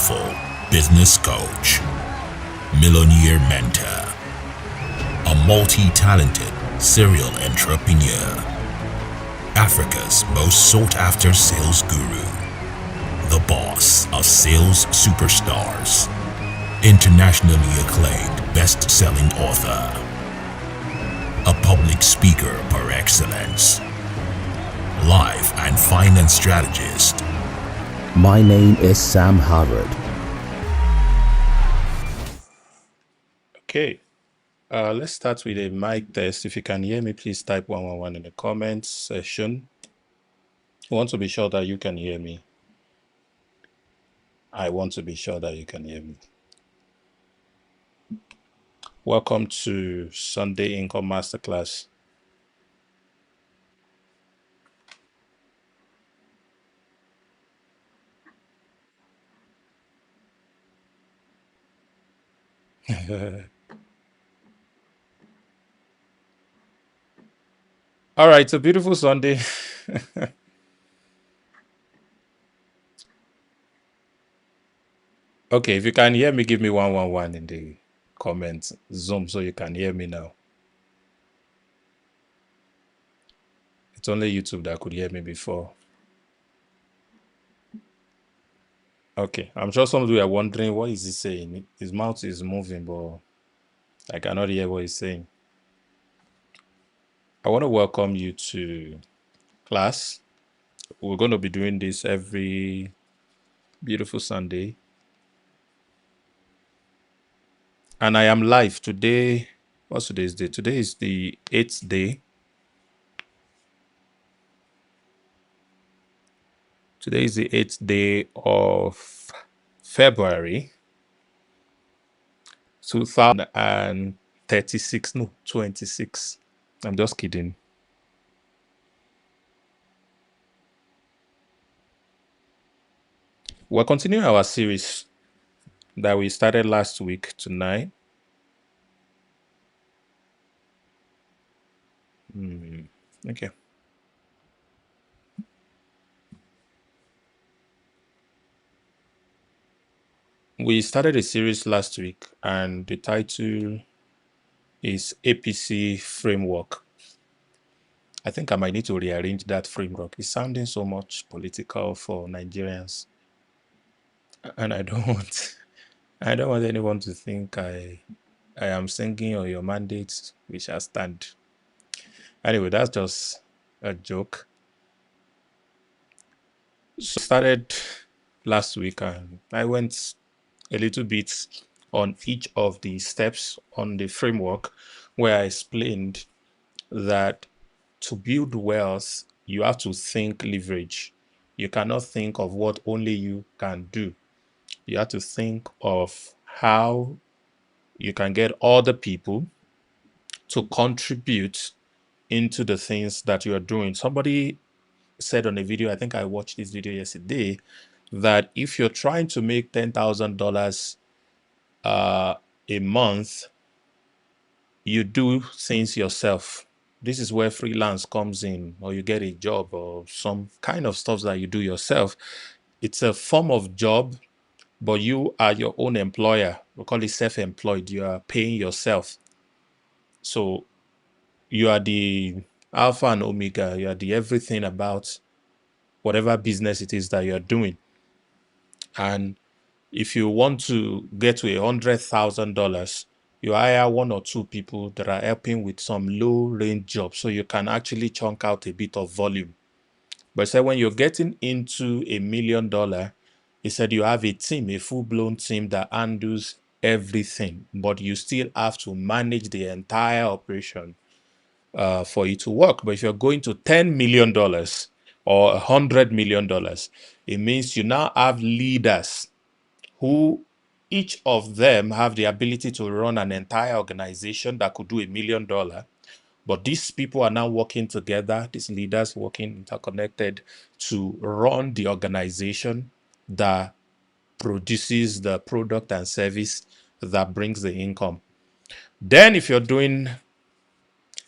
powerful business coach, millionaire mentor, a multi-talented serial entrepreneur, Africa's most sought-after sales guru, the boss of sales superstars, internationally acclaimed best-selling author, a public speaker par excellence, life and finance strategist. My name is Sam Harvard. Okay, let's start with a mic test. If you can hear me, please type 111 in the comments section. I want to be sure that you can hear me. I want to be sure that you can hear me. Welcome to Sunday Income Masterclass. All right, it's a beautiful Sunday. Okay, if you can hear me, give me 111 in the comments. Zoom so you can hear me now. It's only YouTube that could hear me before. Okay, I'm sure some of you are wondering, what is he saying? His mouth is moving, but I cannot hear what he's saying. I want to welcome you to class. We're going to be doing this every beautiful Sunday. And I am live today. What's today's day? Today is the 8th day. Today is the 8th day of February 2036. No, 26. I'm just kidding. We're continuing our series that we started last week tonight. Okay. We started a series last week, and the title is APC Framework. I think I might need to rearrange that framework. It's sounding so much political for Nigerians, and I don't want anyone to think I am singing on your mandates, we shall stand. Anyway, that's just a joke. So I started last week, and I went a little bit on each of the steps on the framework, where I explained that to build wealth, you have to think leverage. You cannot think of what only you can do. You have to think of how you can get other people to contribute into the things that you are doing. Somebody said on a video, I think I watched this video yesterday, that if you're trying to make $10,000 a month, you do things yourself. This is where freelance comes in, or you get a job or some kind of stuff that you do yourself. It's a form of job, but you are your own employer. We call it self-employed. You are paying yourself. So you are the alpha and omega. You are the everything about whatever business it is that you're doing. And if you want to get to $100,000, you hire one or two people that are helping with some low range jobs, so you can actually chunk out a bit of volume. But say when you're getting into $1 million, he said you have a team, a full-blown team that handles everything, but you still have to manage the entire operation for it to work. But if you're going to $10 million or $100 million, it means you now have leaders who each of them have the ability to run an entire organization that could do $1 million. But these people are now working together, these leaders working interconnected to run the organization that produces the product and service that brings the income. Then if you're doing,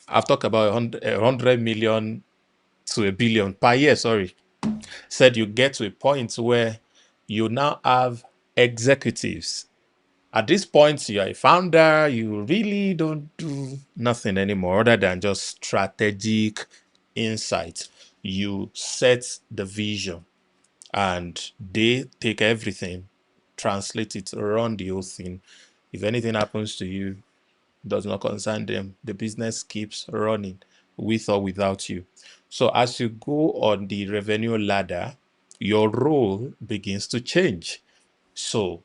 I've talked about 100 million to $1 billion per year, said you get to a point where you now have executives. At this point, you're a founder, you really don't do nothing anymore other than just strategic insight. You set the vision and they take everything, translate it, run the whole thing. If anything happens to you, does not concern them. The business keeps running with or without you. So as you go on the revenue ladder, your role begins to change. So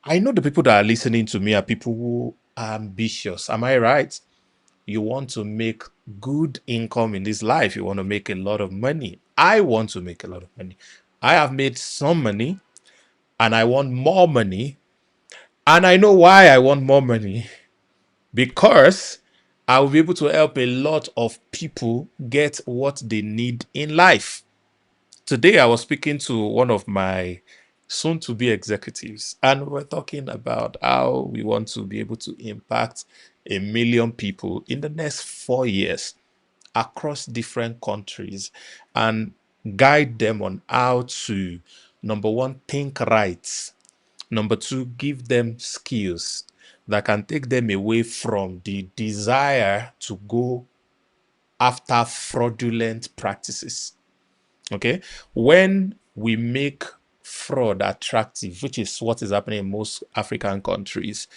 I know the people that are listening to me are people who are ambitious. Am I right? You want to make good income in this life. You want to make a lot of money. I want to make a lot of money. I have made some money and I want more money. And I know why I want more money. Because I will be able to help a lot of people get what they need in life. Today, I was speaking to one of my soon to be executives, and we're talking about how we want to be able to impact 1 million people in the next 4 years across different countries and guide them on how to, number one, think right. Number two, give them skills that can take them away from the desire to go after fraudulent practices. Okay. When we make fraud attractive, which is what is happening in most African countries,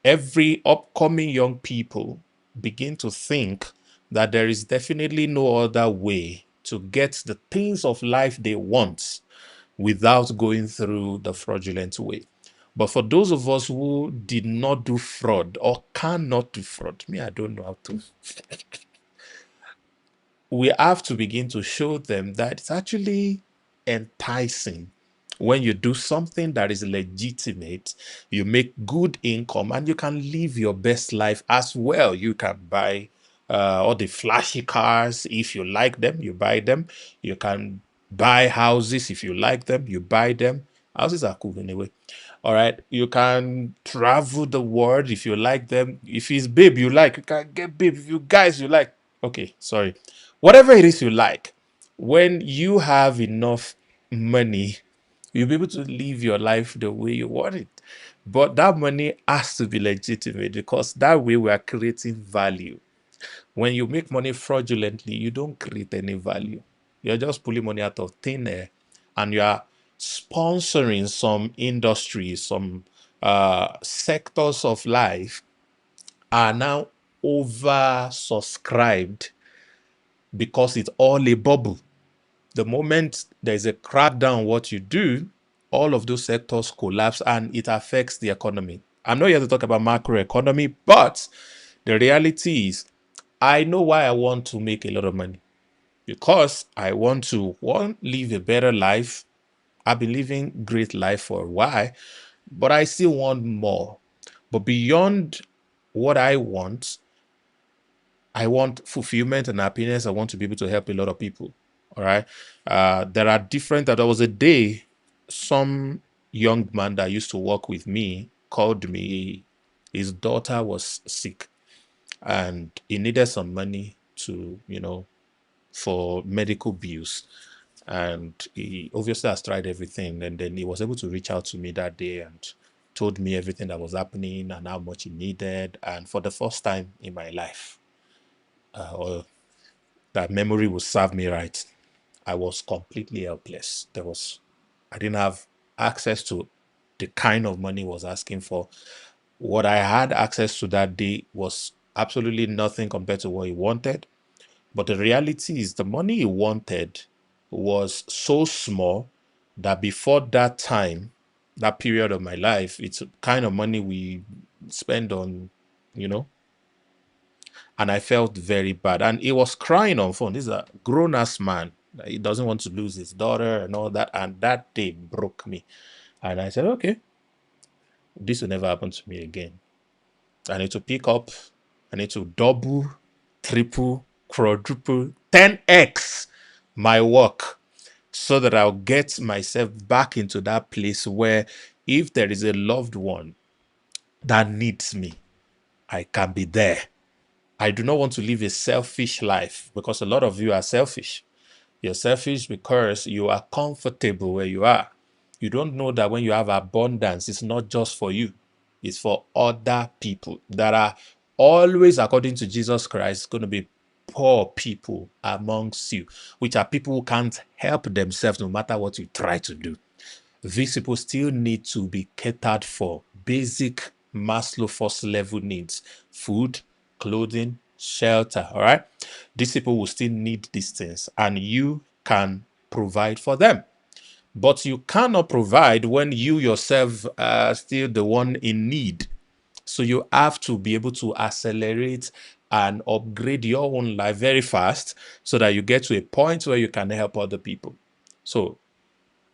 every upcoming young people begin to think that there is definitely no other way to get the things of life they want without going through the fraudulent way. But for those of us who did not do fraud or cannot do fraud, me, I don't know how to, we have to begin to show them that it's actually enticing when you do something that is legitimate, you make good income, and you can live your best life as well. You can buy all the flashy cars if you like them, you buy them. You can buy houses if you like them, you buy them. Houses are cool anyway. All right. You can travel the world if you like them. If it's babe you like, you can get babe. If you guys you like, okay, sorry. Whatever it is you like, when you have enough money, you'll be able to live your life the way you want it. But that money has to be legitimate because that way we are creating value. When you make money fraudulently, you don't create any value. You're just pulling money out of thin air and you are sponsoring some industries, some sectors of life are now oversubscribed because it's all a bubble. The moment there's a crackdown on what you do, all of those sectors collapse and it affects the economy. I'm not here to talk about macroeconomy, but the reality is I know why I want to make a lot of money because I want to, one, live a better life. I've been living great life for a while, but I still want more. But beyond what I want fulfillment and happiness. I want to be able to help a lot of people. All right. There are different, there was a day, some young man that used to work with me called me. His daughter was sick and he needed some money to, for medical bills. And he obviously has tried everything. And then he was able to reach out to me that day and told me everything that was happening and how much he needed. And for the first time in my life, or that memory will serve me right, I was completely helpless. I didn't have access to the kind of money he was asking for. What I had access to that day was absolutely nothing compared to what he wanted. But the reality is the money he wanted was so small that before that time, that period of my life, it's kind of money we spend on, you know, and I felt very bad. And he was crying on phone. This is a grown ass man. He doesn't want to lose his daughter and all that. And that day broke me. And I said, okay, this will never happen to me again. I need to pick up, I need to double, triple, quadruple, 10x my work so that I'll get myself back into that place where if there is a loved one that needs me, I can be there. I do not want to live a selfish life because a lot of you are selfish. You're selfish because you are comfortable where you are. You don't know that when you have abundance, it's not just for you, it's for other people that are always, according to Jesus Christ, going to be poor people amongst you, which are people who can't help themselves no matter what you try to do. These people still need to be catered for. Basic Maslow first level needs: food, clothing, shelter. All right. These people will still need these things, and you can provide for them. But you cannot provide when you yourself are still the one in need. So you have to be able to accelerate and upgrade your own life very fast so that you get to a point where you can help other people. So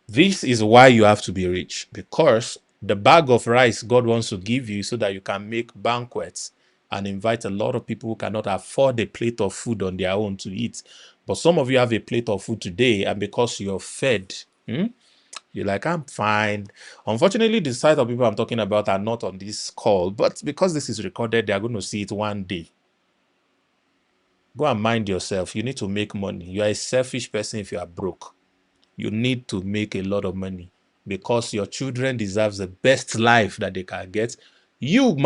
this is why you have to be rich, because the bag of rice God wants to give you so that you can make banquets and invite a lot of people who cannot afford a plate of food on their own to eat. But some of you have a plate of food today, and because you're fed, you're like, I'm fine. Unfortunately, the side of people I'm talking about are not on this call, but because this is recorded, they are going to see it one day. Go and mind yourself. You need to make money. You are a selfish person if you are broke. You need to make a lot of money because your children deserve the best life that they can get. You,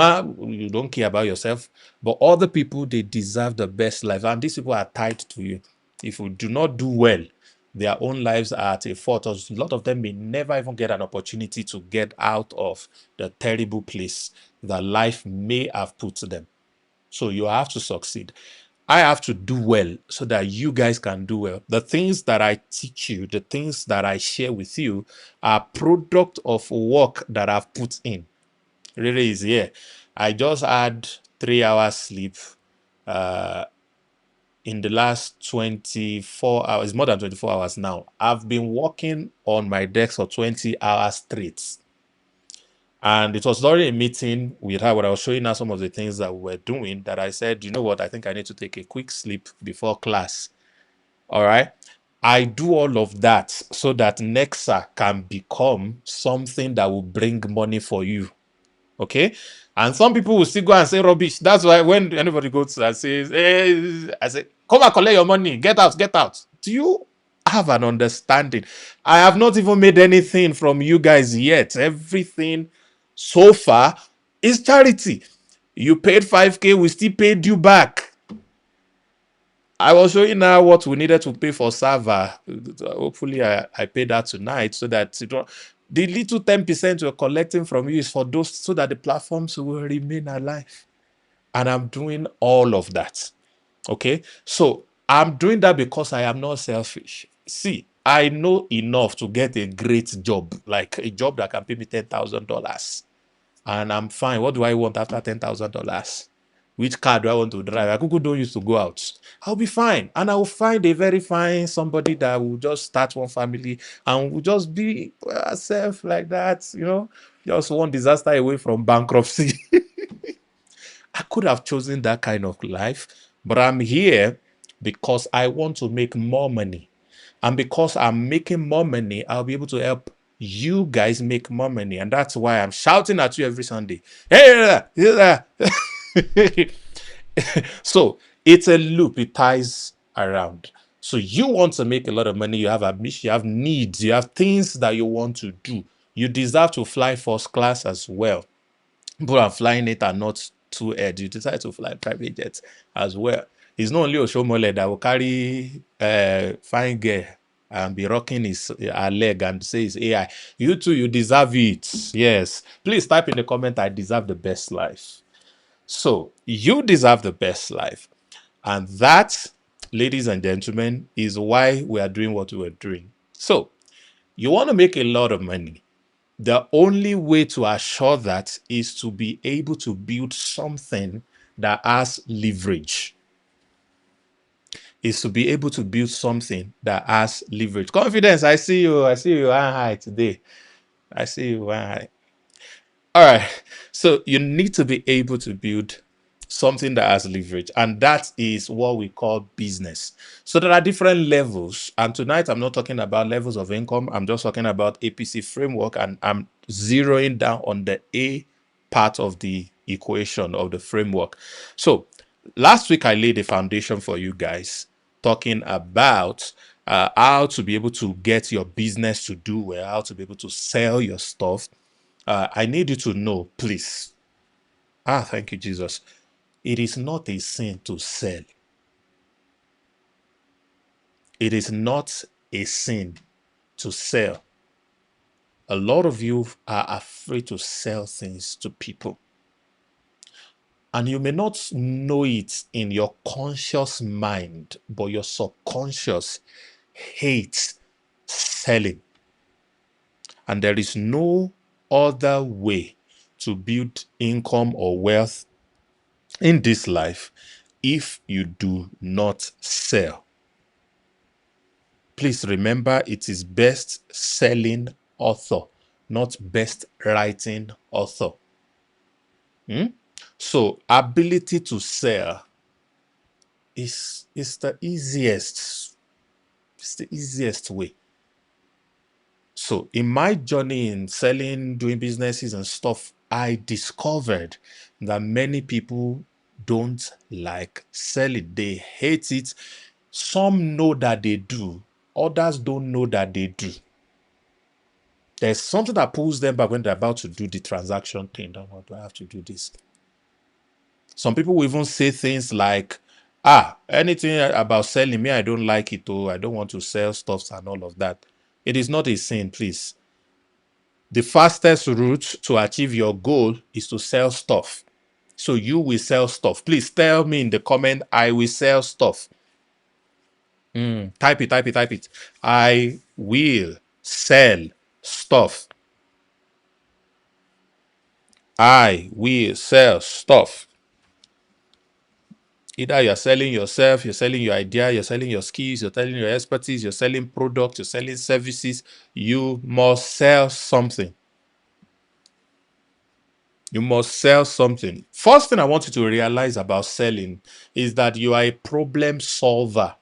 you don't care about yourself, but other people, they deserve the best life. And these people are tied to you. If you do not do well, their own lives are at a fault. A lot of them may never even get an opportunity to get out of the terrible place that life may have put them. So you have to succeed. I have to do well so that you guys can do well. The things that I teach you, the things that I share with you are product of work that I've put in. Really is here. I just had 3 hours sleep in the last 24 hours, more than 24 hours now. I've been working on my desk for 20 hours straight. And it was during a meeting with her where I was showing her some of the things that we were doing that I said, you know what, I think I need to take a quick sleep before class. All right. I do all of that so that Nexa can become something that will bring money for you. Okay. And some people will still go and say rubbish. That's why when anybody goes and says, hey, I say, come and collect your money. Get out, get out. Do you have an understanding? I have not even made anything from you guys yet. Everything so far is charity. You paid 5K, we still paid you back. I was showing now what we needed to pay for server. Hopefully, I paid that tonight so that the little 10% we're collecting from you is for those so that the platforms will remain alive. And I'm doing all of that. Okay. So I'm doing that because I am not selfish. See, I know enough to get a great job, like a job that can pay me $10,000. And I'm fine. What do I want after $10,000? Which car do I want to drive? I don't used to go out. I'll be fine. And I will find a very fine somebody that will just start one family and will just be herself like that, just one disaster away from bankruptcy. I could have chosen that kind of life, but I'm here because I want to make more money. And because I'm making more money, I'll be able to help you guys make more money. And that's why I'm shouting at you every Sunday. Hey, so it's a loop, it ties around. So you want to make a lot of money, you have ambition, you have needs, you have things that you want to do. You deserve to fly first class as well. People are flying it and not too edge. You decide to fly private jets as well. It's not only Oshomole that will carry fine girl and be rocking her leg and say it's AI. You too, you deserve it. Yes. Please type in the comment, I deserve the best life. So you deserve the best life. And that, ladies and gentlemen, is why we are doing what we are doing. So you want to make a lot of money. The only way to assure that is to be able to build something that has leverage. Is to be able to build something that has leverage. Confidence, I see you high today. I see you high. All right. So you need to be able to build something that has leverage, and that is what we call business. So there are different levels, and tonight I'm not talking about levels of income. I'm just talking about APC framework, and I'm zeroing down on the A part of the equation of the framework. So last week I laid a foundation for you guys talking about how to be able to get your business to do well, how to be able to sell your stuff, I need you to know, please. Thank you, Jesus. It is not a sin to sell. It is not a sin to sell. A lot of you are afraid to sell things to people. And you may not know it in your conscious mind, but your subconscious hates selling. And there is no other way to build income or wealth in this life if you do not sell. Please remember, it is best selling author, not best writing author. So ability to sell is the easiest. It's the easiest way. So in my journey in selling, doing businesses and stuff, I discovered that many people don't like selling. They hate it. Some know that they do. Others don't know that they do. There's something that pulls them back when they're about to do the transaction thing. Why do I have to do this? Some people will even say things like, anything about selling me, I don't like it, or I don't want to sell stuff and all of that. It is not a sin, please. The fastest route to achieve your goal is to sell stuff. So you will sell stuff. Please tell me in the comment, I will sell stuff. Type it. I will sell stuff. I will sell stuff. Either you're selling yourself, you're selling your idea, you're selling your skills, you're selling your expertise, you're selling products, you're selling services. You must sell something. You must sell something. First thing I want you to realize about selling is that you are a problem solver.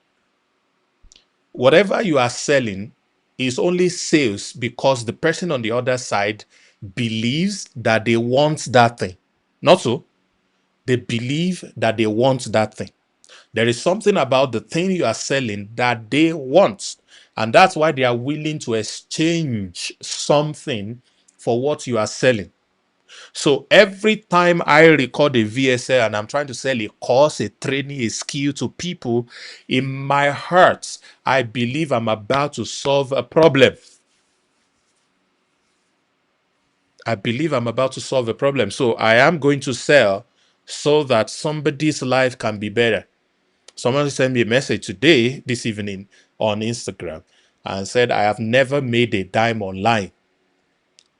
Whatever you are selling is only sales because the person on the other side believes that they want that thing. Not so. They believe that they want that thing. There is something about the thing you are selling that they want. And that's why they are willing to exchange something for what you are selling. So every time I record a VSL and I'm trying to sell a course, a training, a skill to people, in my heart, I believe I'm about to solve a problem. I believe I'm about to solve a problem. So I am going to sell so that somebody's life can be better. Someone sent me a message today, this evening, on Instagram and said, I have never made a dime online.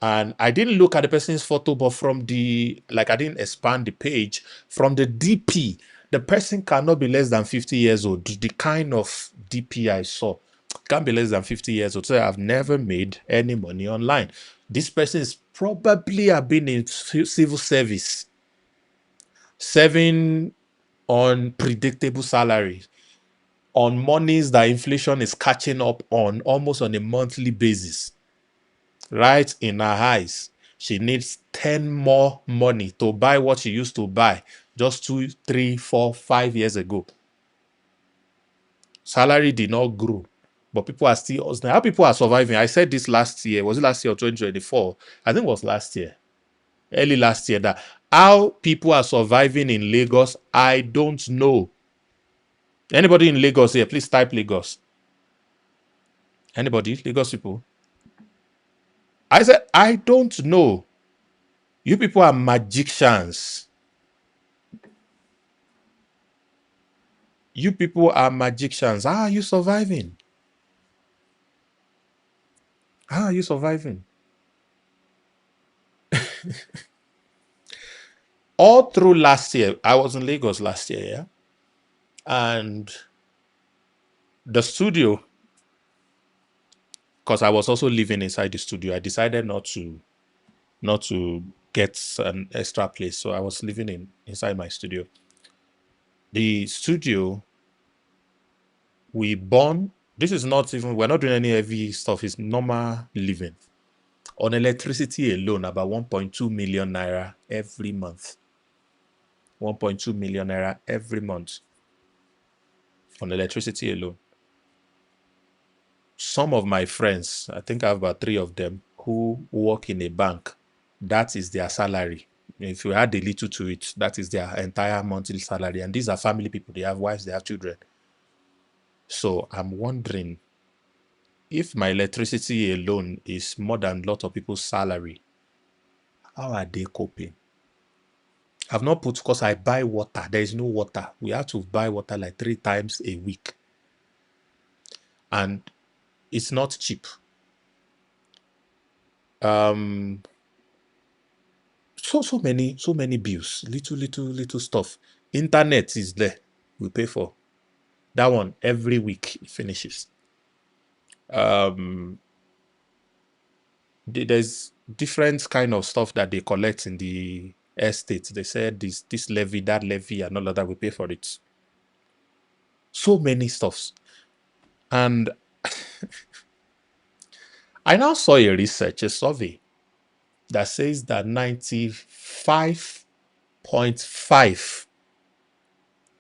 And I didn't look at the person's photo, but from I didn't expand the page. From the DP, the person cannot be less than 50 years old. The kind of DP I saw can't be less than 50 years old. So I've never made any money online. This person is probably have been in civil service, serving on predictable salaries, on monies that inflation is catching up on almost on a monthly basis. Right in her eyes, she needs 10 more money to buy what she used to buy just 2, 3, 4, 5 years ago. Salary did not grow, but people are still, how people are surviving. I said this last year. Was it last year or 2024? I think it was last year, early last year, that how people are surviving in Lagos, I don't know. Anybody in Lagos here, please type Lagos. Anybody? Lagos people? I said, I don't know. You people are magicians. You people are magicians. How are you surviving? How are you surviving? All through last year, I was in Lagos last year, yeah? And the studio, because I was also living inside the studio, I decided not to get an extra place. So I was living inside my studio. The studio, this is not even, we're not doing any heavy stuff, it's normal living. On electricity alone, about 1.2 million naira every month. 1.2 million naira every month on electricity alone. some of my friends, I think I have about 3 of them, who work in a bank. That is their salary. If you add a little to it, that is their entire monthly salary. And these are family people. They have wives, they have children. So I'm wondering, if my electricity alone is more than a lot of people's salary, how are they coping? I've not put, because I buy water. There is no water. We have to buy water like 3 times a week. And it's not cheap. So many bills, little stuff. Internet is there, we pay for that one every week. It finishes. There's different kind of stuff that they collect in the estate. They said this levy, that levy, and all of that, we pay for it. So many stuffs. And I now saw a survey that says that 95.5,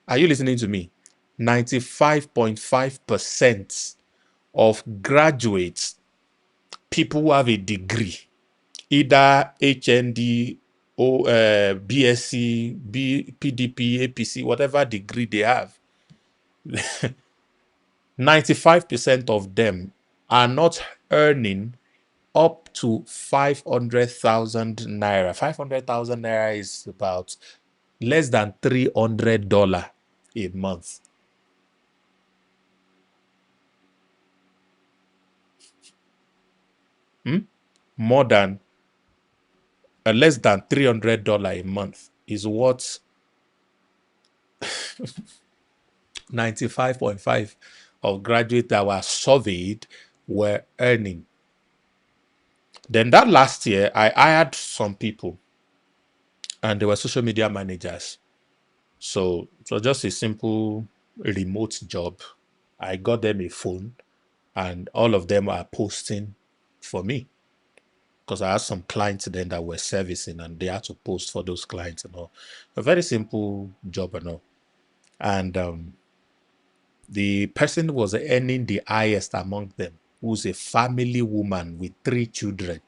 are you listening to me? 95.5% of graduates, people who have a degree, either HND or BSc, PDP, APC, whatever degree they have, 95% of them are not earning up to 500,000 naira. 500,000 naira is about less than $300 a month. More than less than $300 a month is what 95.5 of graduates that were surveyed were earning. Then that last year, I hired some people, and they were social media managers. So it was just a simple remote job. I got them a phone, and all of them are posting for me, because I had some clients then that were servicing, and they had to post for those clients and all. A very simple job and all. And the person was earning the highest among them, who's a family woman with 3 children.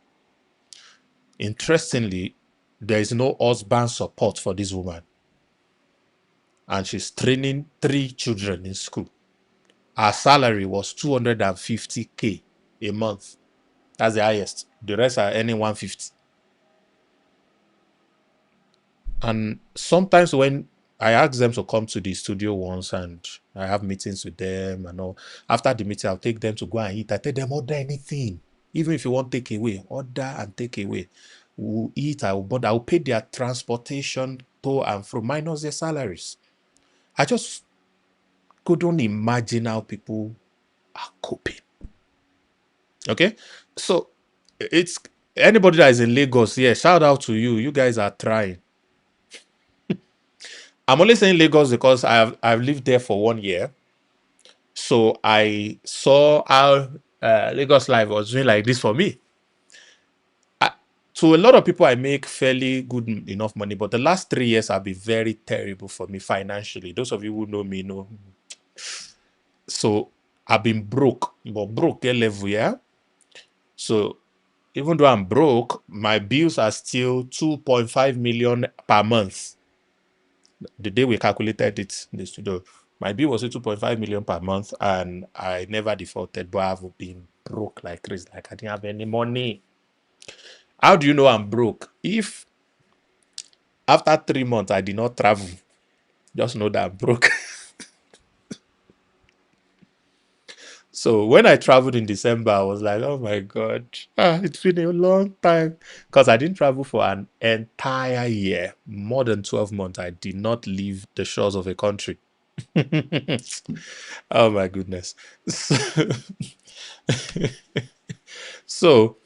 Interestingly, there is no husband support for this woman, and she's training 3 children in school. Her salary was 250K a month. That's the highest. The rest are earning 150. And sometimes when I ask them to come to the studio once and I have meetings with them and all, after the meeting, I'll take them to go and eat. I tell them, order anything. Even if you want take away, order and take away. We'll eat, I'll pay their transportation to and from, minus their salaries. I just couldn't imagine how people are coping. Okay? So it's anybody that is in Lagos, yeah, shout out to you. You guys are trying. I'm only saying Lagos because I've lived there for 1 year. So I saw how Lagos life was doing like this for me. To a lot of people, I make fairly good enough money, but the last 3 years have been very terrible for me financially. Those of you who know me know. So I've been broke, but broke level, yeah. So even though I'm broke, my bills are still 2.5 million per month. The day we calculated it in the studio, my bill was 2.5 million per month, and I never defaulted, but I've been broke like crazy. Like I didn't have any money. How do you know I'm broke? If after 3 months I did not travel, just know that I'm broke. So when I traveled in December, I was like, oh my God, it's been a long time. Because I didn't travel for an entire year, more than 12 months. I did not leave the shores of a country. Oh my goodness. So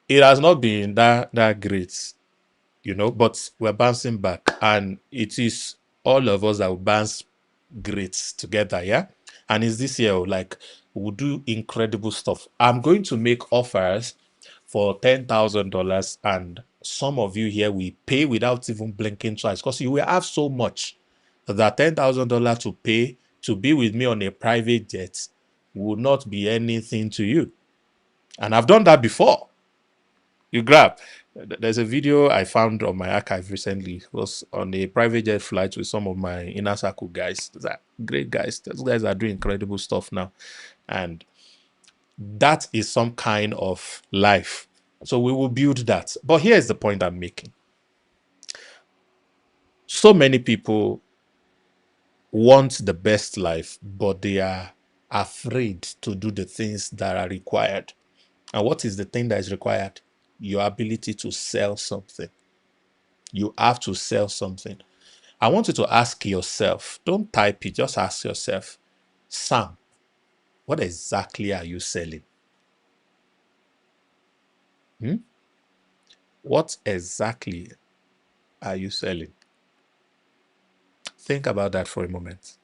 it has not been that great, but we're bouncing back, and it is all of us that will bounce great together, yeah. And it's this year, like, we'll do incredible stuff. I'm going to make offers for $10,000, and some of you here will pay without even blinking twice, because you will have so much that $10,000 to pay to be with me on a private jet will not be anything to you. And I've done that before. You grab. There's a video I found on my archive recently. It was on a private jet flight with some of my inner circle guys. Those are great guys. Those guys are doing incredible stuff now. And that is some kind of life. So we will build that. But here's the point I'm making. So many people want the best life, but they are afraid to do the things that are required. And what is the thing that is required? Your ability to sell something. You have to sell something. I want you to ask yourself, don't type it, just ask yourself, Sam, what exactly are you selling? What exactly are you selling? Think about that for a moment.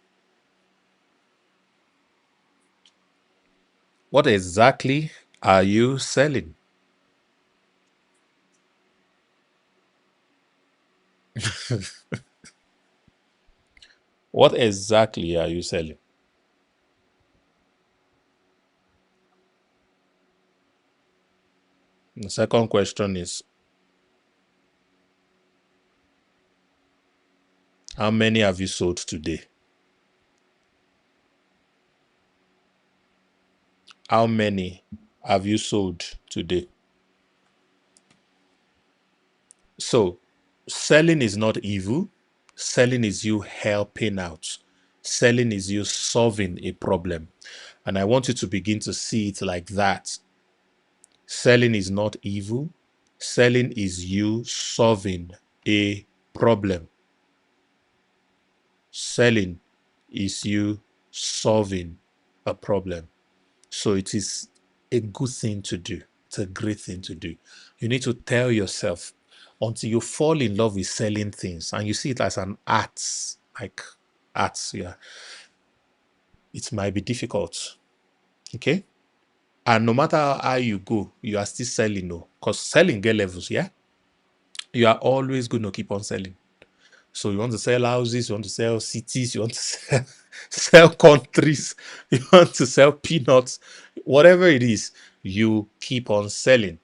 What exactly are you selling? What exactly are you selling? The second question is, how many have you sold today? How many have you sold today? So, selling is not evil. Selling is you helping out. Selling is you solving a problem. And I want you to begin to see it like that. Selling is not evil. Selling is you solving a problem. Selling is you solving a problem. So it is a good thing to do. It's a great thing to do. You need to tell yourself until you fall in love with selling things and you see it as an art, like arts, yeah. It might be difficult. Okay. And no matter how high you go, you are still selling, no. Because selling get levels, yeah. You are always going to keep on selling. So you want to sell houses, you want to sell cities, you want to sell countries, you want to sell peanuts, whatever it is, you keep on selling.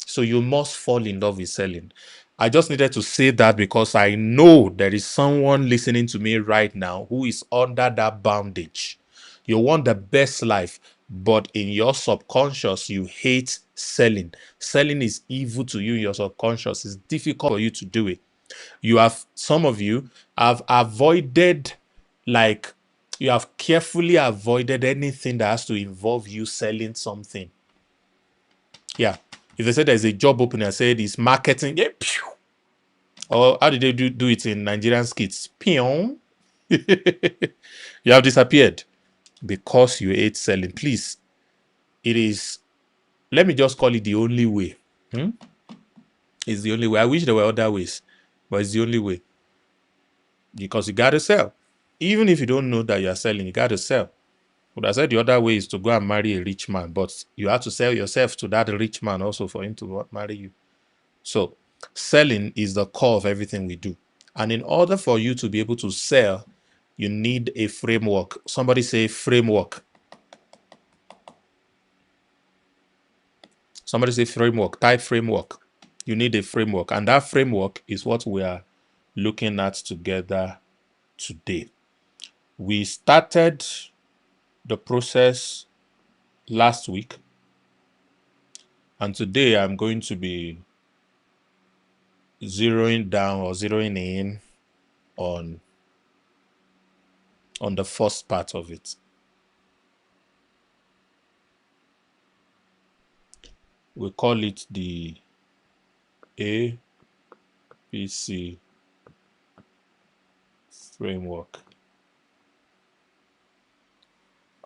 So you must fall in love with selling. I just needed to say that because I know there is someone listening to me right now who is under that bondage. You want the best life, but in your subconscious, you hate selling. Selling is evil to you in your subconscious. It's difficult for you to do it. Some of you have avoided, like, you have carefully avoided anything that has to involve you selling something. Yeah. If they said there's a job opening, I said it's marketing. Yeah. Pew. Or how did they do it in Nigerian skits? Pew. You have disappeared because you hate selling. Please, it is, let me just call it the only way. It's the only way. I wish there were other ways, but it's the only way. Because you got to sell. Even if you don't know that you are selling, you got to sell. But I said the other way is to go and marry a rich man, but you have to sell yourself to that rich man also for him to marry you. So selling is the core of everything we do. And in order for you to be able to sell, you need a framework. Somebody say framework. Somebody say framework. Type framework. You need a framework. And that framework is what we are looking at together today. We started the process last week. And today I'm going to be zeroing down or zeroing in on the first part of it. We call it the APC framework.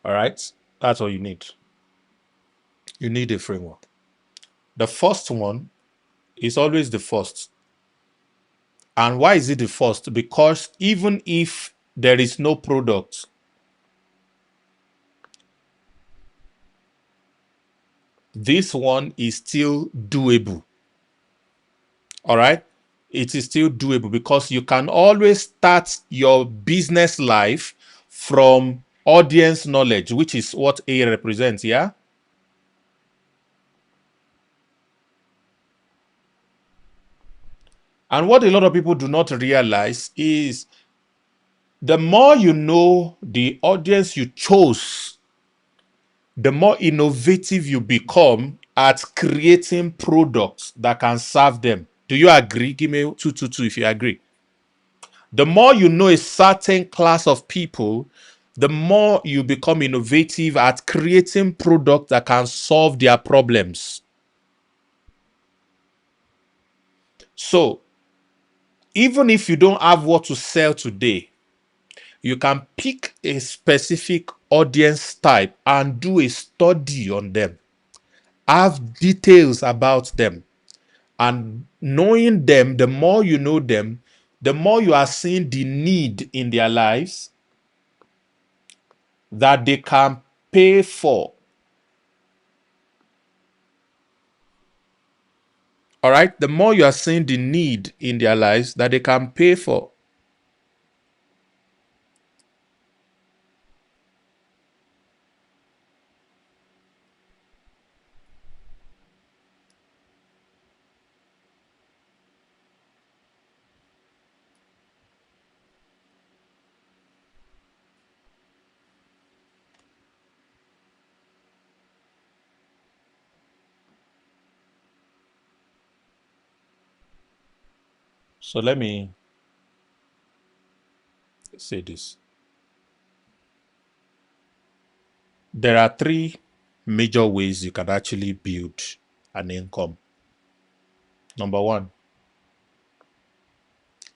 All right, that's all you need. You need a framework. The first one is always the first. And why is it the first? Because even if there is no product, this one is still doable. All right, it is still doable because you can always start your business life from audience knowledge, which is what A represents, yeah? And what a lot of people do not realize is the more you know the audience you chose, the more innovative you become at creating products that can serve them. Do you agree? Give me 222 if you agree. The more you know a certain class of people, the more you become innovative at creating products that can solve their problems. So, even if you don't have what to sell today, you can pick a specific audience type and do a study on them, have details about them, and knowing them, the more you know them, the more you are seeing the need in their lives that they can pay for. All right, the more you are seeing the need in their lives that they can pay for. So let me say this. There are three major ways you can actually build an income. Number one,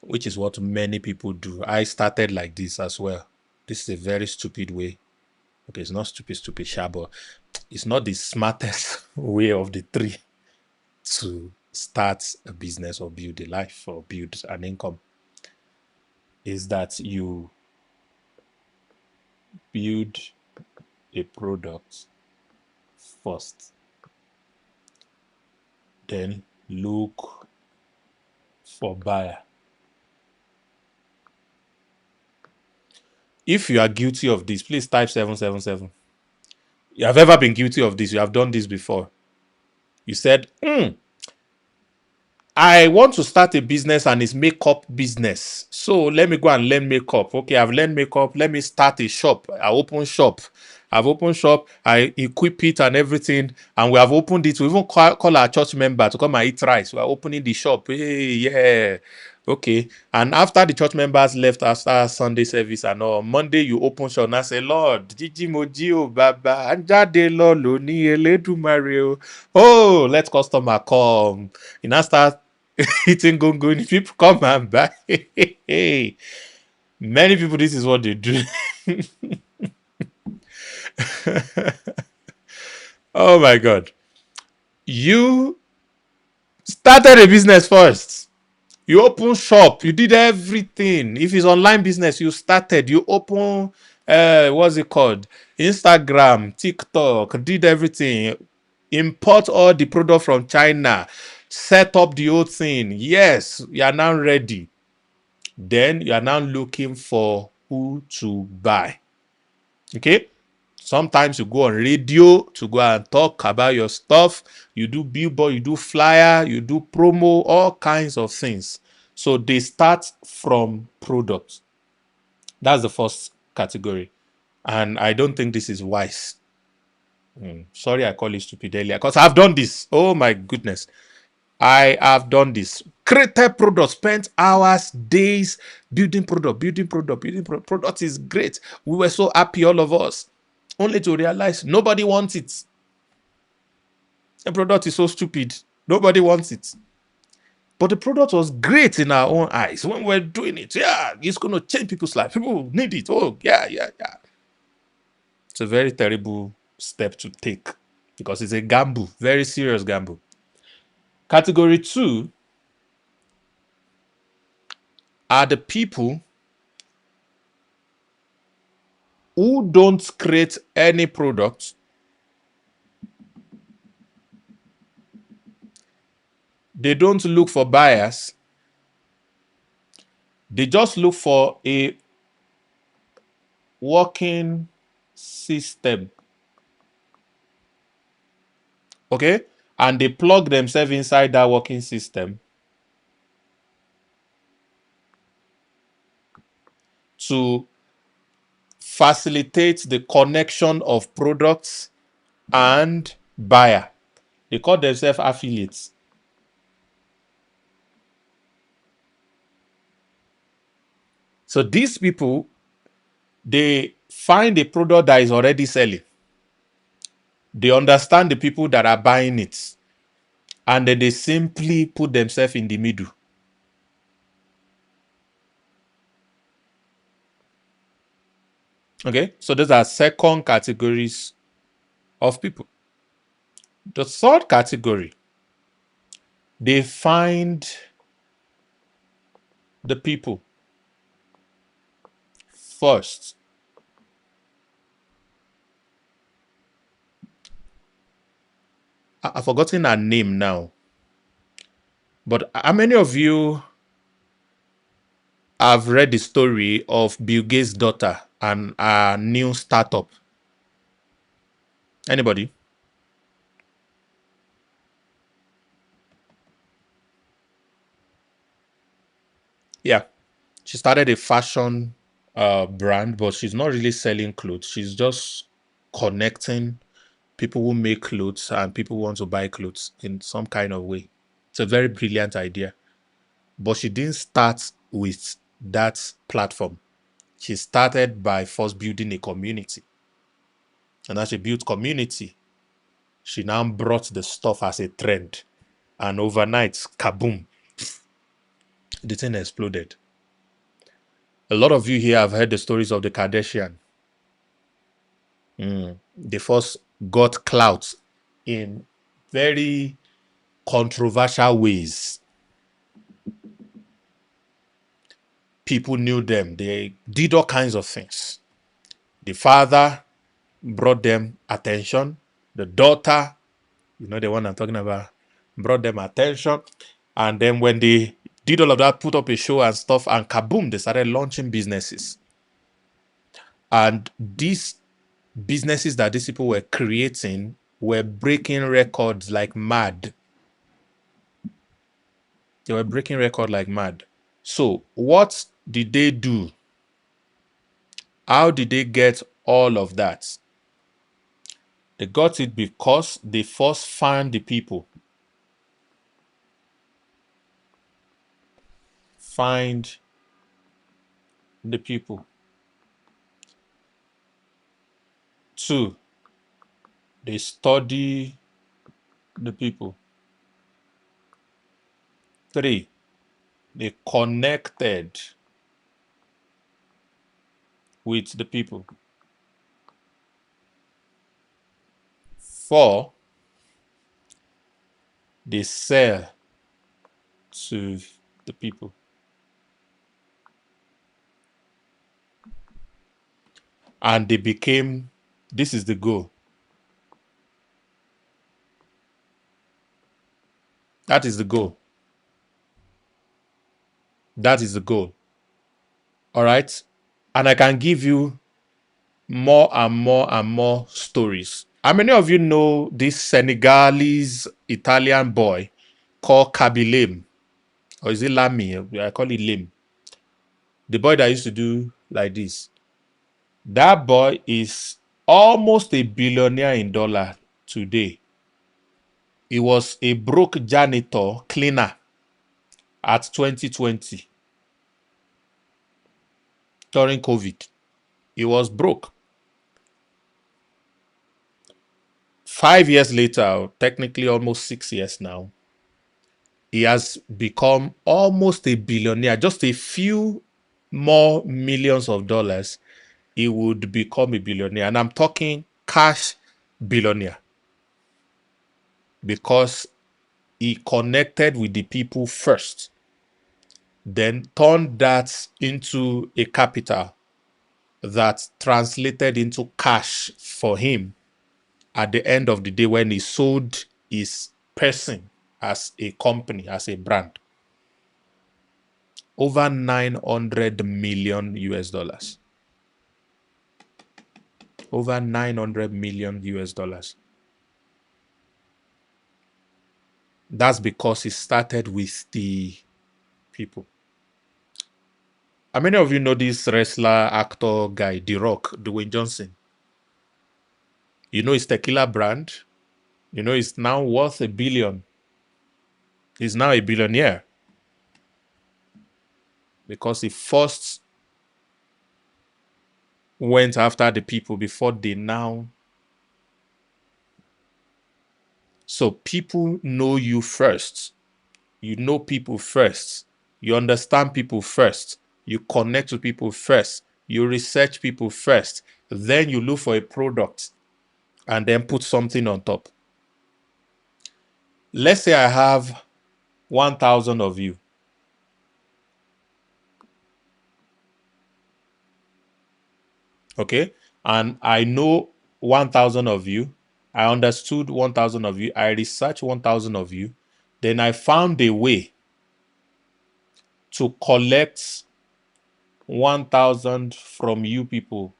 which is what many people do. I started like this as well. This is a very stupid way. Okay, it's not stupid, sharp, but it's not the smartest way of the three to start a business or build a life or build an income. Is that you build a product first, then look for buyer. If you are guilty of this, please type 777. You have ever been guilty of this? You have done this before. You said, I want to start a business and it's makeup business. So let me go and learn makeup. Okay, I've learned makeup. Let me start a shop. I open shop. I've opened shop. I equip it and everything. And we have opened it. We even call our church member to come and eat rice. We are opening the shop. Hey, yeah. Okay. And after the church members left after Sunday service and all, Monday you open shop and I say, Lord, Jiji Moji o Baba, Anjade Lolo ni Eledumare o. Oh, let customer come. You now start eating gungun. People come and buy. Many people, this is what they do. Oh my God. You started a business first. You open shop. You did everything. If it's online business, you started. You open, what's it called? Instagram, TikTok, did everything. Import all the product from China. Set up the whole thing. Yes, you are now ready. Then you are now looking for who to buy. Okay? Sometimes you go on radio to go and talk about your stuff. You do billboard, you do flyer, you do promo, all kinds of things. So they start from products. That's the first category. And I don't think this is wise. Sorry, I call it stupid earlier because I've done this. Oh my goodness. I have done this. Created product, spent hours, days building product, building product. Product is great. We were so happy, all of us, only to realize nobody wants it. The product is so stupid. Nobody wants it. But the product was great in our own eyes when we're doing it. Yeah, it's going to change people's life. People need it. Oh, yeah. It's a very terrible step to take because it's a gamble, very serious gamble. Category two are the people who don't create any product. They don't look for buyers. They just look for a working system. Okay? And they plug themselves inside that working system to facilitate the connection of products and buyer. They call themselves affiliates. So these people, they find a product that is already selling. They understand the people that are buying it. And then they simply put themselves in the middle. Okay, so those are second categories of people. The third category, they find the people first. I've forgotten her name now. But how many of you have read the story of Bill Gates' daughter and a new startup? Anybody? Yeah. She started a fashion brand, but she's not really selling clothes. She's just connecting people who make clothes and people who want to buy clothes in some kind of way. It's a very brilliant idea. But she didn't start with that platform. She started by first building a community. And as she built community, she now brought the stuff as a trend. And overnight, kaboom, the thing exploded. A lot of you here have heard the stories of the Kardashian. They first got clout in very controversial ways. People knew them. They did all kinds of things. The father brought them attention. The daughter, the one I'm talking about, brought them attention. And then when they did all of that, put up a show and stuff, and kaboom, they started launching businesses. And these businesses that these people were creating were breaking records like mad. They were breaking records like mad. So what did they do? How did they get all of that? They got it because they first found the people. Find the people. 2, they study the people. 3, they connected with the people. 4, they sell to the people. And they became, this is the goal. That is the goal. That is the goal. All right. And I can give you more and more and more stories. How many of you know this Senegalese Italian boy called Kabilem? Or is it Lamy? I call it Lim. The boy that used to do like this. That boy is almost a billionaire in dollar today. He was a broke janitor, cleaner at 2020 during COVID. He was broke. 5 years later, technically almost 6 years now, he has become almost a billionaire. Just a few more millions of dollars, he would become a billionaire. And I'm talking cash billionaire. Because he connected with the people first, then turned that into a capital that translated into cash for him at the end of the day when he sold his person as a company, as a brand. Over 900 million US dollars. over 900 million US dollars. That's because it started with the people. How many of you know this wrestler, actor guy, The Rock, Dwayne Johnson? You know his tequila brand? You know it's now worth $1 billion. He's now a billionaire because he first went after the people before they now. So people know you first. You know people first. You understand people first. You connect with people first. You research people first. Then you look for a product and then put something on top. Let's say I have 1,000 of you. Okay? And I know 1,000 of you. I understood 1,000 of you. I researched 1,000 of you. Then I found a way to collect 1,000 from you people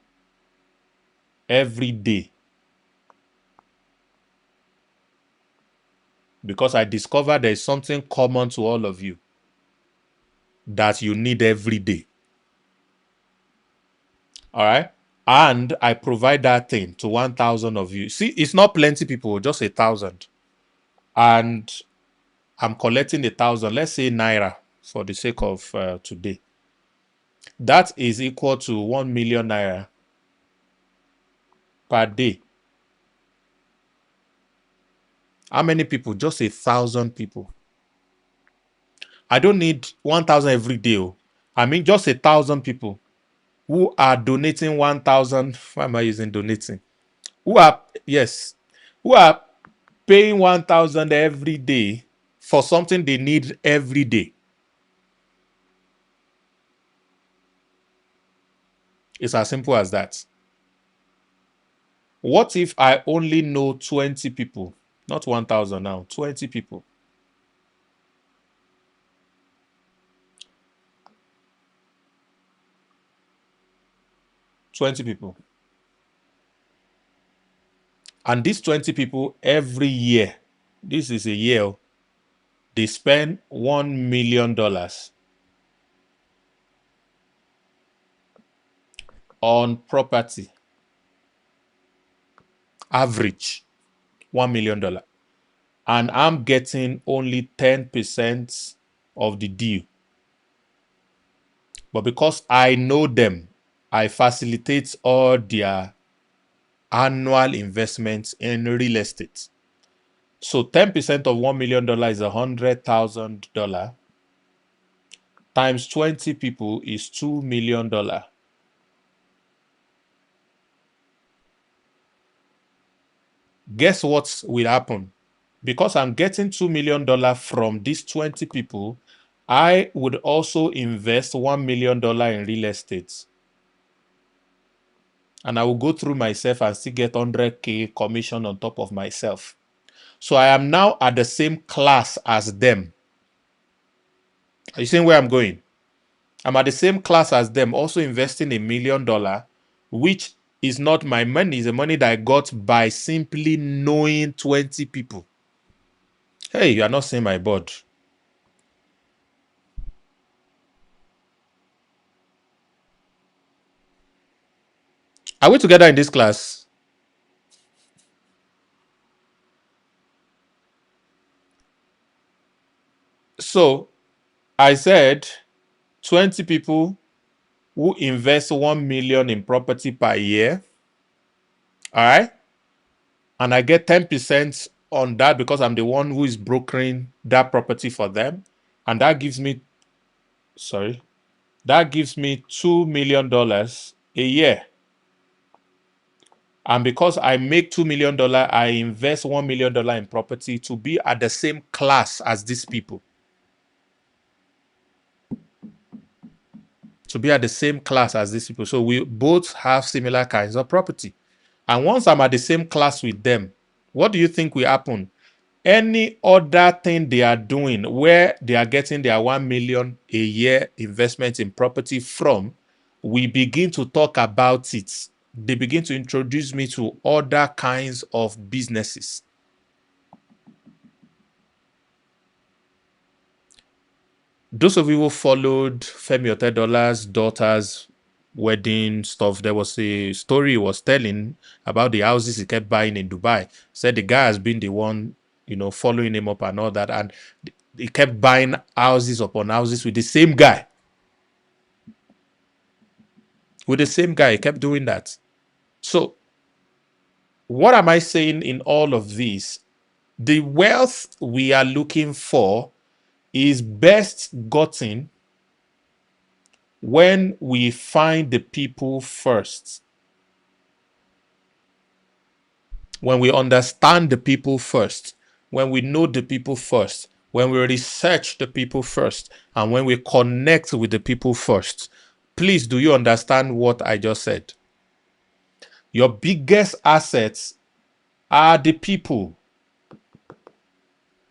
every day. Because I discovered there is something common to all of you that you need every day. All right? And I provide that thing to 1,000 of you. See, it's not plenty people, just 1,000. And I'm collecting 1,000, let's say Naira, for the sake of today. That is equal to 1 million Naira per day. How many people? Just 1,000 people. I don't need 1,000 every day. I mean, just 1,000 people who are donating 1,000. Why am I using donating? Who are paying 1,000 every day for something they need every day. It's as simple as that. What if I only know 20 people? Not 1,000 now, 20 people. 20 people. And these 20 people every year, this is a year, they spend $1 million on property. Average $1 million. And I'm getting only 10% of the deal. But because I know them, I facilitate all their annual investments in real estate. So 10% of $1 million is $100,000 times 20 people is $2 million. Guess what will happen? Because I'm getting $2 million from these 20 people, I would also invest $1 million in real estate. And I will go through myself and still get 100K commission on top of myself. So I am now at the same class as them. Are you seeing where I'm going? I'm at the same class as them, also investing $1 million, which is not my money, it's the money that I got by simply knowing 20 people. Hey, you are not seeing my board. Are we together in this class? So I said 20 people who invest 1 million in property per year. All right. And I get 10% on that because I'm the one who is brokering that property for them. And that gives me, $2 million a year. And because I make $2 million, I invest $1 million in property to be at the same class as these people. To be at the same class as these people. So we both have similar kinds of property. And once I'm at the same class with them, what do you think will happen? Any other thing they are doing where they are getting their 1 million a year investment in property from, we begin to talk about it. they begin to introduce me to other kinds of businesses. Those of you who followed Femi Otedola's daughter's wedding stuff, there was a story he was telling about the houses he kept buying in Dubai. Said the guy has been the one, following him up and all that. And he kept buying houses upon houses with the same guy. With the same guy, he kept doing that. So, what am I saying in all of this? The wealth we are looking for is best gotten when we find the people first. When we understand the people first, when we know the people first, when we research the people first, and when we connect with the people first. Please, do you understand what I just said? Your biggest assets are the people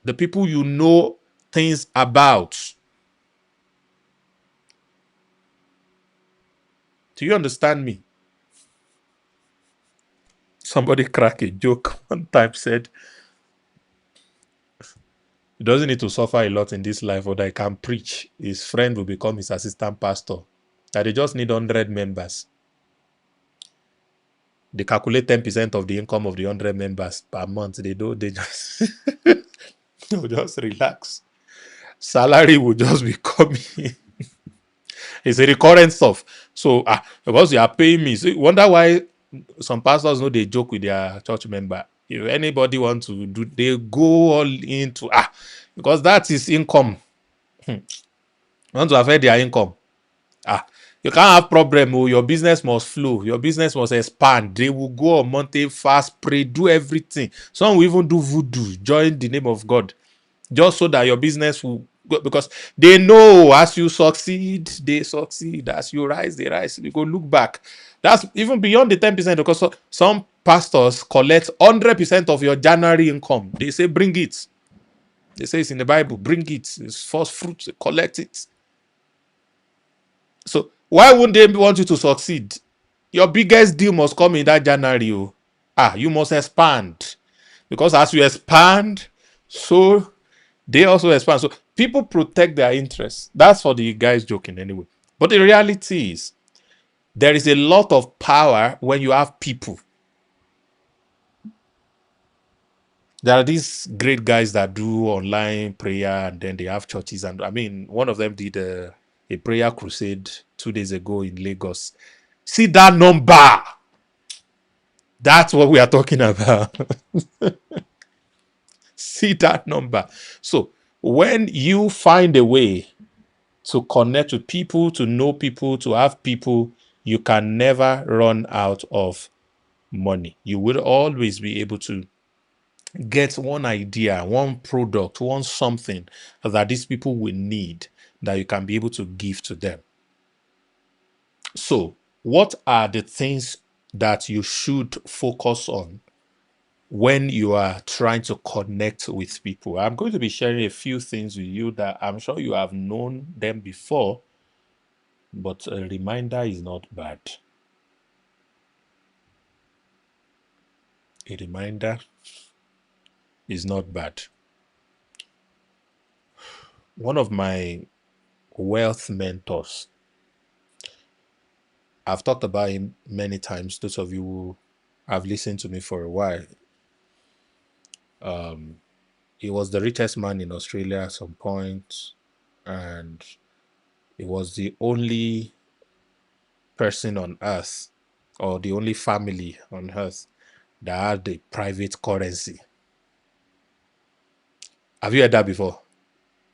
you know things about. Do you understand me? Somebody cracked a joke one time, said, he doesn't need to suffer a lot in this life, or that he can preach. His friend will become his assistant pastor. That they just need 100 members. They calculate 10% of the income of the 100 members per month. They just they'll just relax. Salary will just be coming. It's a recurrent stuff. So because you are paying me, so you wonder why some pastors know they joke with their church member. If anybody wants to do, they go all into because that is income. Want to affect their income. You can't have problem. Your business must flow. Your business must expand. They will go on monthly fast, pray, do everything. Some will even do voodoo, join the name of God, just so that your business will go, because they know as you succeed, they succeed. As you rise, they rise. You go look back. That's even beyond the 10%, because some pastors collect 100% of your January income. They say, bring it. They say it's in the Bible. Bring it. It's first fruits. Collect it. So why wouldn't they want you to succeed? Your biggest deal must come in that January. You must expand. Because as you expand, so they also expand. So people protect their interests. That's for the guys joking anyway. But the reality is, there is a lot of power when you have people. There are these great guys that do online prayer, and then they have churches. And I mean, one of them did a prayer crusade 2 days ago in Lagos. See that number. That's what we are talking about. See that number. So when you find a way to connect with people, to know people, to have people, you can never run out of money. You will always be able to get one idea, one product, one something that these people will need, that you can be able to give to them. So, what are the things that you should focus on when you are trying to connect with people? I'm going to be sharing a few things with you that I'm sure you have known them before, but a reminder is not bad. A reminder is not bad. One of my wealth mentors, I've talked about him many times. Those of you who have listened to me for a while, he was the richest man in Australia at some point, and he was the only person on earth, or the only family on earth, that had a private currency. Have you heard that before?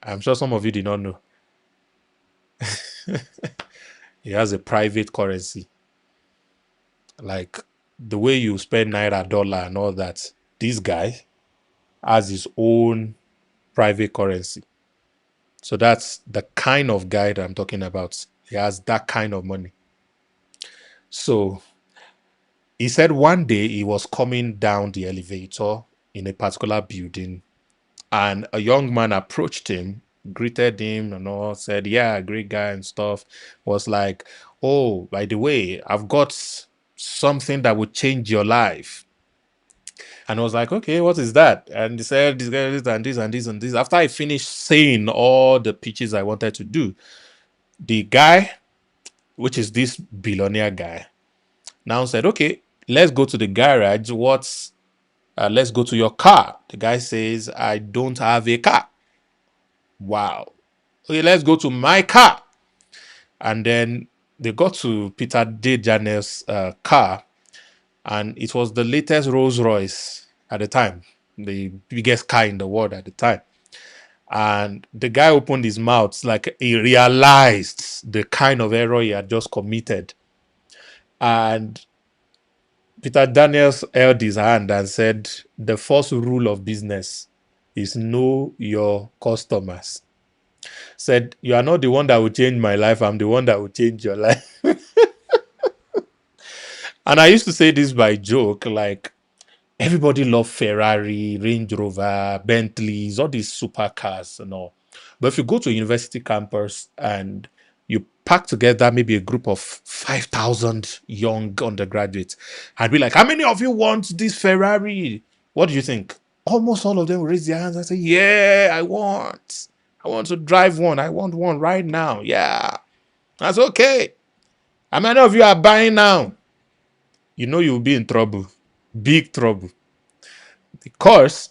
I'm sure some of you did not know. He has a private currency. Like the way you spend naira, dollar, and all that, this guy has his own private currency. So that's the kind of guy that I'm talking about. He has that kind of money. So he said one day he was coming down the elevator in a particular building, and a young man approached him, greeted him, and all, said, "Yeah, great guy," and stuff. Was like, "Oh, by the way, I've got something that would change your life. And I was like, okay, what is that? And he said, this and this and this and this. After I finished saying all the pitches I wanted to do, the guy, which is this billionaire guy, now said, okay, let's go to the garage. Let's go to your car. The guy says, I don't have a car. Wow. Okay, let's go to my car. And then they got to Peter J. Janel's car, and it was the latest Rolls Royce at the time, the biggest car in the world at the time. And the guy opened his mouth like he realized the kind of error he had just committed. And Peter Daniels held his hand and said, the first rule of business is know your customers. Said, you are not the one that will change my life, I'm the one that will change your life. And I used to say this by joke, like, everybody love Ferrari, Range Rover, Bentleys, all these supercars and all. But if you go to a university campus and you pack together maybe a group of 5,000 young undergraduates and be like, how many of you want this Ferrari? What do you think? Almost all of them will raise their hands and say, yeah, I want to drive one. I want one right now. Yeah, that's okay. How many of you are buying now? You know you'll be in trouble, big trouble. Because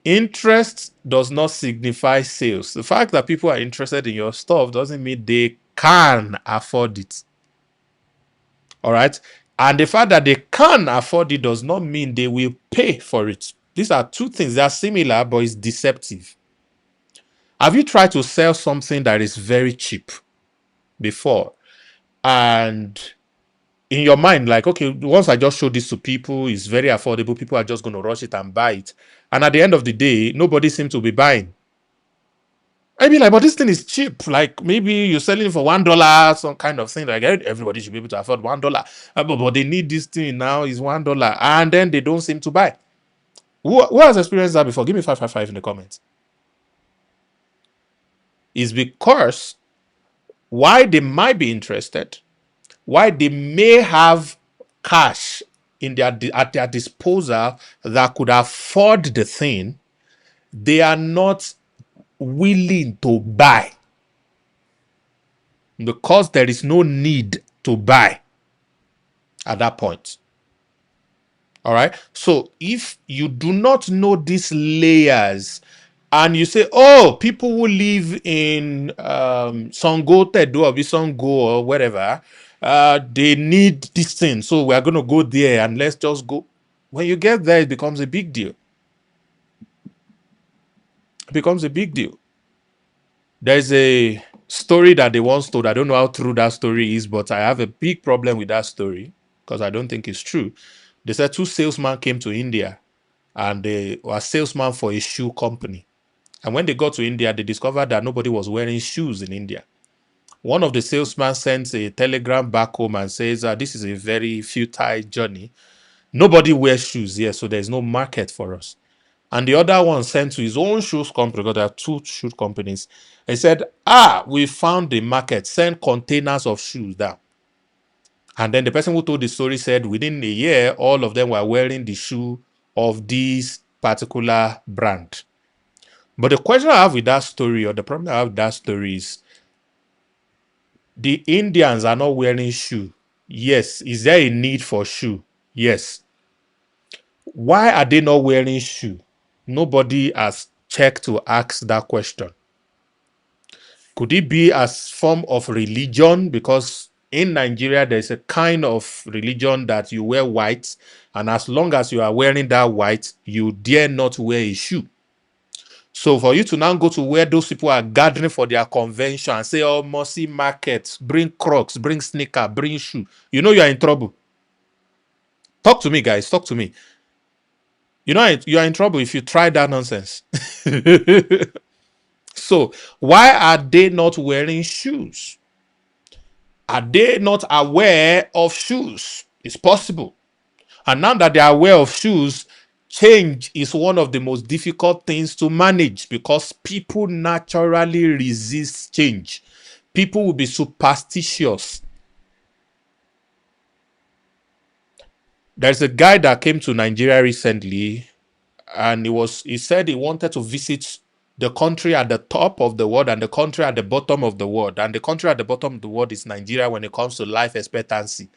interest does not signify sales. The fact that people are interested in your stuff doesn't mean they can afford it. All right. And the fact that they can afford it does not mean they will pay for it. These are two things. They are similar, but it's deceptive. Have you tried to sell something that is very cheap before? And in your mind, like, okay, once I just show this to people, it's very affordable. People are just going to rush it and buy it. And at the end of the day, nobody seems to be buying. I mean, like, but this thing is cheap. Like, maybe you're selling it for $1, some kind of thing. Like, everybody should be able to afford $1. But they need this thing now is $1, and then they don't seem to buy. Who has experienced that before? Give me 555 in the comments. It's because why they might be interested, why they may have cash in at their disposal that could afford the thing, they are not willing to buy because there is no need to buy at that point. All right. So if you do not know these layers and you say, oh, people who live in Songo, Tedo, or Bisongo, or wherever, they need this thing. So we are going to go there and let's just go. When you get there, it becomes a big deal. It becomes a big deal. There's a story that they once told. I don't know how true that story is, but I have a big problem with that story because I don't think it's true. They said two salesmen came to India and they were salesmen for a shoe company. And when they got to India, they discovered that nobody was wearing shoes in India. One of the salesmen sends a telegram back home and says, this is a very futile journey. Nobody wears shoes here, so there's no market for us. And the other one sent to his own shoes company, because there are two shoe companies. He said, we found the market, send containers of shoes down. And then the person who told the story said within a year, all of them were wearing the shoe of this particular brand. But the question I have with that story, or the problem I have with that story is, the Indians are not wearing shoe. Yes. Is there a need for shoe? Yes. Why are they not wearing shoe? Nobody has checked to ask that question. Could it be as form of religion? Because in Nigeria, there's a kind of religion that you wear white, and as long as you are wearing that white, you dare not wear a shoe. So for you to now go to where those people are gathering for their convention and say, oh, Mossy Market, bring Crocs, bring sneaker, bring shoe, you know you are in trouble. Talk to me, guys. Talk to me. You know you are in trouble if you try that nonsense. So why are they not wearing shoes? Are they not aware of shoes? It's possible. And now that they are aware of shoes, change is one of the most difficult things to manage because people naturally resist change. People will be superstitious. There's a guy that came to Nigeria recently, and he said he wanted to visit the country at the top of the world and the country at the bottom of the world. And the country at the bottom of the world is Nigeria when it comes to life expectancy.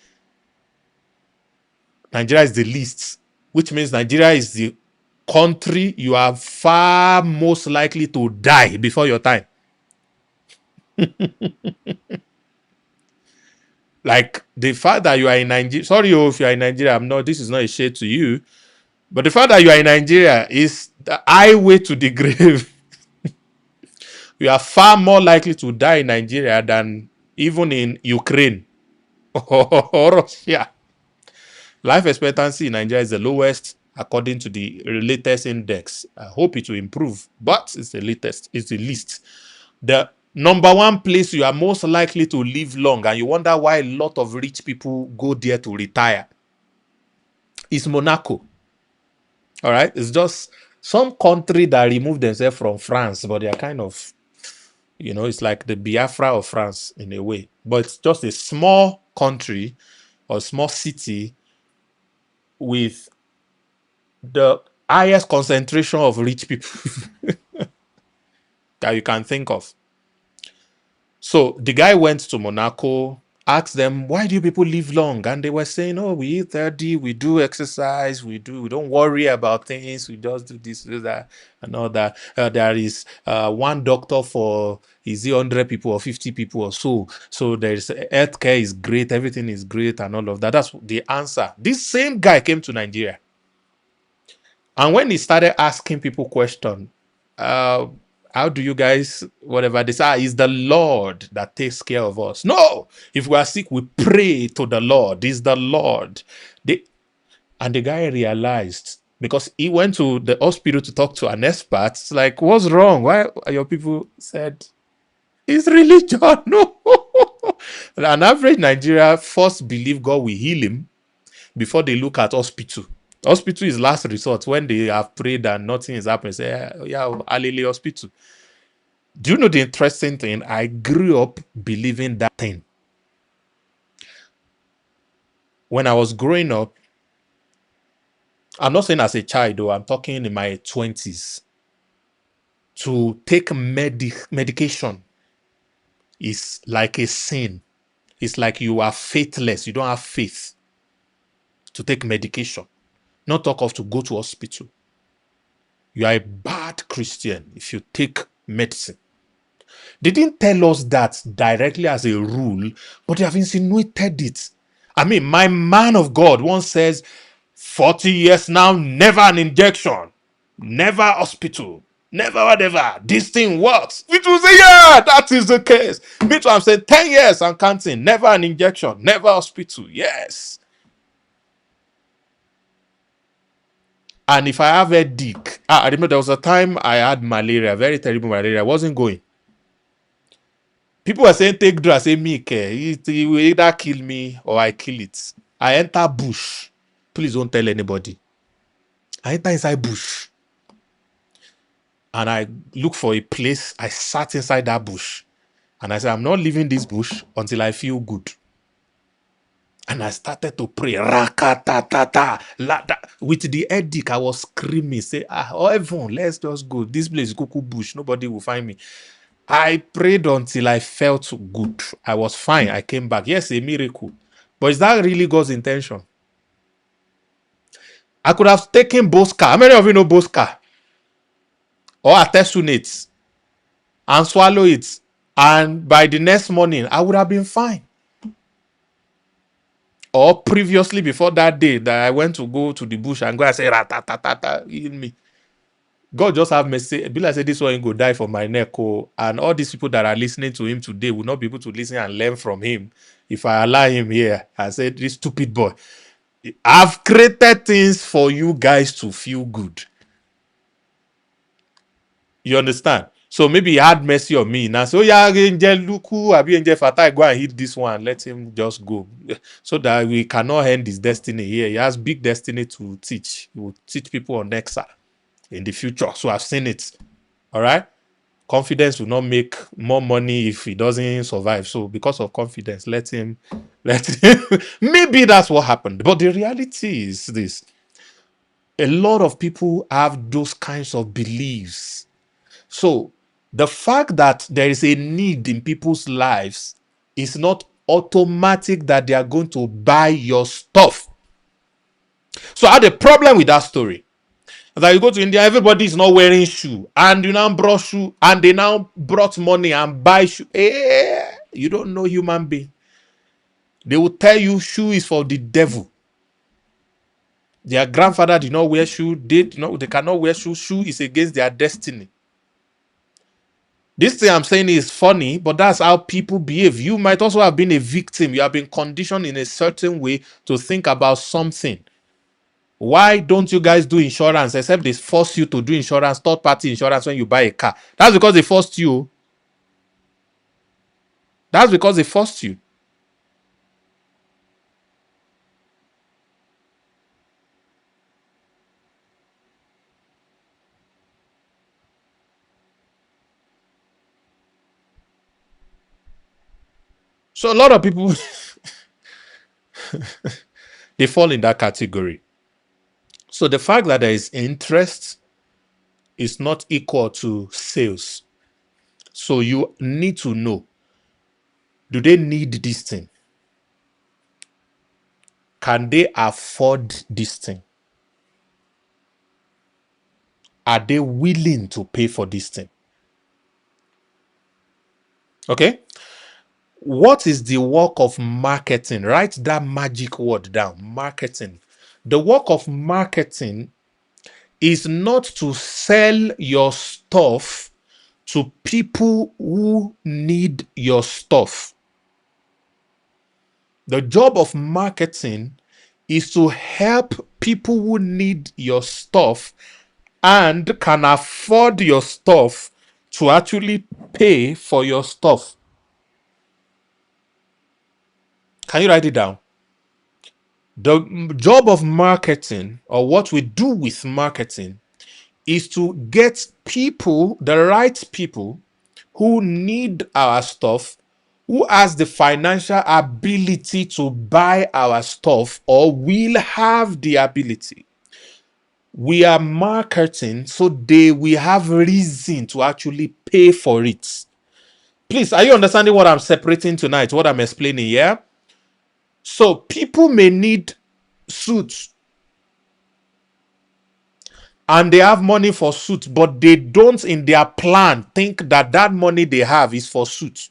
Nigeria is the least, which means Nigeria is the country you are far most likely to die before your time. Like the fact that you are in Nigeria, sorry, if you are in Nigeria, this is not a shade to you, but the fact that you are in Nigeria is the highway to the grave. You are far more likely to die in Nigeria than even in Ukraine or Russia. Life expectancy in Nigeria is the lowest according to the latest index. I hope it will improve, but it's the latest, it's the least. The number one place you are most likely to live long, and you wonder why a lot of rich people go there to retire, is Monaco. All right, it's just some country that removed themselves from France, but they are kind of, it's like the Biafra of France in a way, but it's just a small country or small city with the highest concentration of rich people that you can think of. So the guy went to Monaco, asked them, why do you people live long? And they were saying, oh, we eat healthy, we do exercise, we don't worry about things, we just do this, do that, and all that. There is one doctor for, is it 100 people or 50 people or so? So there's healthcare is great, everything is great, and all of that. That's the answer. This same guy came to Nigeria. And when he started asking people questions, how do you guys, whatever they say, is the Lord that takes care of us. No, if we are sick, we pray to the Lord. It's the Lord. And the guy realized, because he went to the hospital to talk to an expert, it's like, what's wrong? Why your people said, it's religion. No. An average Nigeria first believe God will heal him before they look at hospital. Hospital is last resort. When they have prayed and nothing is happening, say, yeah, hallelujah, hospital. Do you know the interesting thing? I grew up believing that thing. When I was growing up, I'm not saying as a child, though, I'm talking in my 20s. To take medication is like a sin. It's like you are faithless. You don't have faith to take medication. Not talk of to go to hospital. You are a bad Christian if you take medicine. They didn't tell us that directly as a rule, but they have insinuated it. I mean, my man of God once says, 40 years now, never an injection, never hospital, never whatever. This thing works. We will say, yeah, that is the case. Me too, I'm saying 10 years I'm counting, never an injection, never hospital. Yes. And if I have a dick, I remember there was a time I had malaria, very terrible malaria. I wasn't going. People were saying, take drugs. I say, me, it will either kill me or I kill it. I enter bush. Please don't tell anybody. I enter inside bush. And I look for a place. I sat inside that bush. And I said, I'm not leaving this bush until I feel good. And I started to pray. Rakatatata. With the headache, I was screaming. Say, oh, heaven, let's just go. This place is cuckoo bush. Nobody will find me. I prayed until I felt good. I was fine. I came back. Yes, a miracle. But is that really God's intention? I could have taken Bosca. How many of you know Bosca? Or Artesunate and swallow it. And by the next morning, I would have been fine. Or previously, before that day that I went to go to the bush and go and say, ratatatata, heal me. God just have mercy. Be like say this one go die for my neck. Oh, and all these people that are listening to him today will not be able to listen and learn from him if I allow him here and say, this stupid boy. I've created things for you guys to feel good. You understand? So maybe he had mercy on me. Now, so yeah, Angel Luku, Abi Angel Fatai, go and hit this one. Let him just go. So that we cannot end his destiny here. He has big destiny to teach. He will teach people on Nexa in the future. So I've seen it. All right? Confidence will not make more money if he doesn't survive. So because of confidence, let him Maybe that's what happened. But the reality is this: a lot of people have those kinds of beliefs. So the fact that there is a need in people's lives is not automatic that they are going to buy your stuff. So I had a problem with that story. That you go to India, everybody is not wearing shoe, and you now brought shoe, and they now brought money and buy shoe. You don't know human being. They will tell you shoe is for the devil. Their grandfather did not wear shoe. They cannot wear shoe. Shoe is against their destiny. This thing I'm saying is funny, but that's how people behave. You might also have been a victim. You have been conditioned in a certain way to think about something. Why don't you guys do insurance except they force you to do insurance, third-party insurance when you buy a car? That's because they forced you. That's because they forced you. So a lot of people, they fall in that category. So the fact that there is interest is not equal to sales. So you need to know, do they need this thing? Can they afford this thing? Are they willing to pay for this thing? Okay. What is the work of marketing? Write that magic word down. Marketing. The work of marketing is not to sell your stuff to people who need your stuff. The job of marketing is to help people who need your stuff and can afford your stuff to actually pay for your stuff. Can you write it down? The job of marketing, or what we do with marketing, is to get people, the right people, who need our stuff, who has the financial ability to buy our stuff or will have the ability. We are marketing so they will have reason to actually pay for it. Please, are you understanding what I'm separating tonight, what I'm explaining here? So people may need suits and they have money for suits, but they don't in their plan think that that money they have is for suits.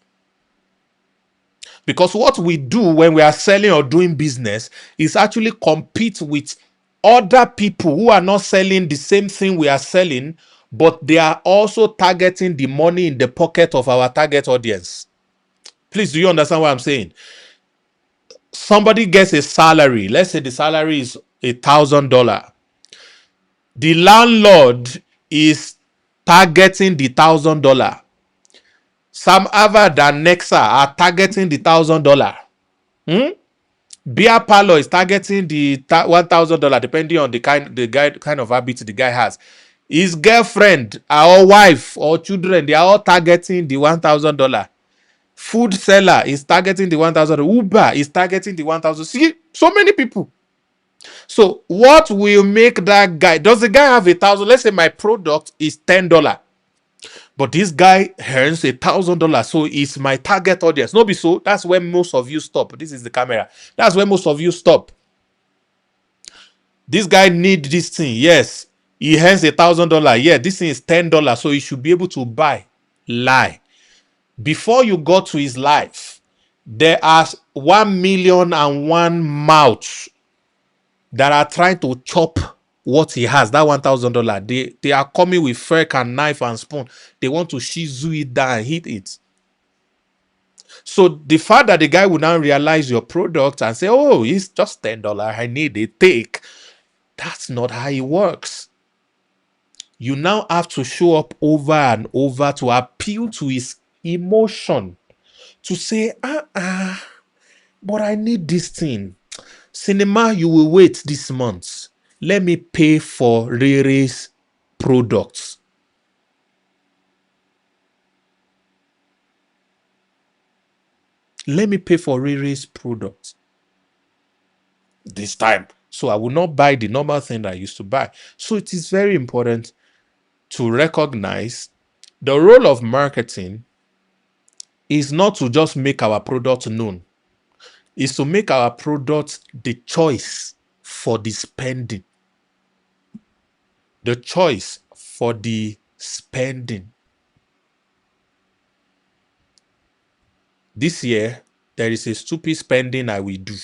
Because what we do when we are selling or doing business is actually compete with other people who are not selling the same thing we are selling, but they are also targeting the money in the pocket of our target audience. Please, do you understand what I'm saying? Somebody gets a salary. Let's say the salary is $1,000. The landlord is targeting the $1,000. Sam Harvard and Nexa are targeting the $1,000. Beer parlor is targeting the $1,000, depending on the kind of habit the guy has. His girlfriend, or wife, or children, they are all targeting the $1,000. Food seller is targeting the 1,000. Uber is targeting the 1,000. See, so many people. So what will make that guy? Does the guy have 1,000? Let's say my product is $10, but this guy earns $1,000, so it's my target audience. No, be so. That's where most of you stop. This is the camera. That's where most of you stop. This guy need this thing. Yes, he earns $1,000. Yeah, this thing is $10, so he should be able to buy. Lie. Before you got to his life, there are 1,000,001 mouths that are trying to chop what he has, that $1,000. They are coming with fork and knife and spoon. They want to shizu it down and hit it. So the fact that the guy will now realize your product and say, oh, it's just $10, I need a take. That's not how it works. You now have to show up over and over to appeal to his emotion, to say, but I need this thing. Cinema, you will wait this month. Let me pay for Riri's products. Let me pay for Riri's product this time. So I will not buy the normal thing that I used to buy. So it is very important to recognize the role of marketing is not to just make our product known, is to make our product the choice for the spending. The choice for the spending. This year, there is a stupid spending I will do.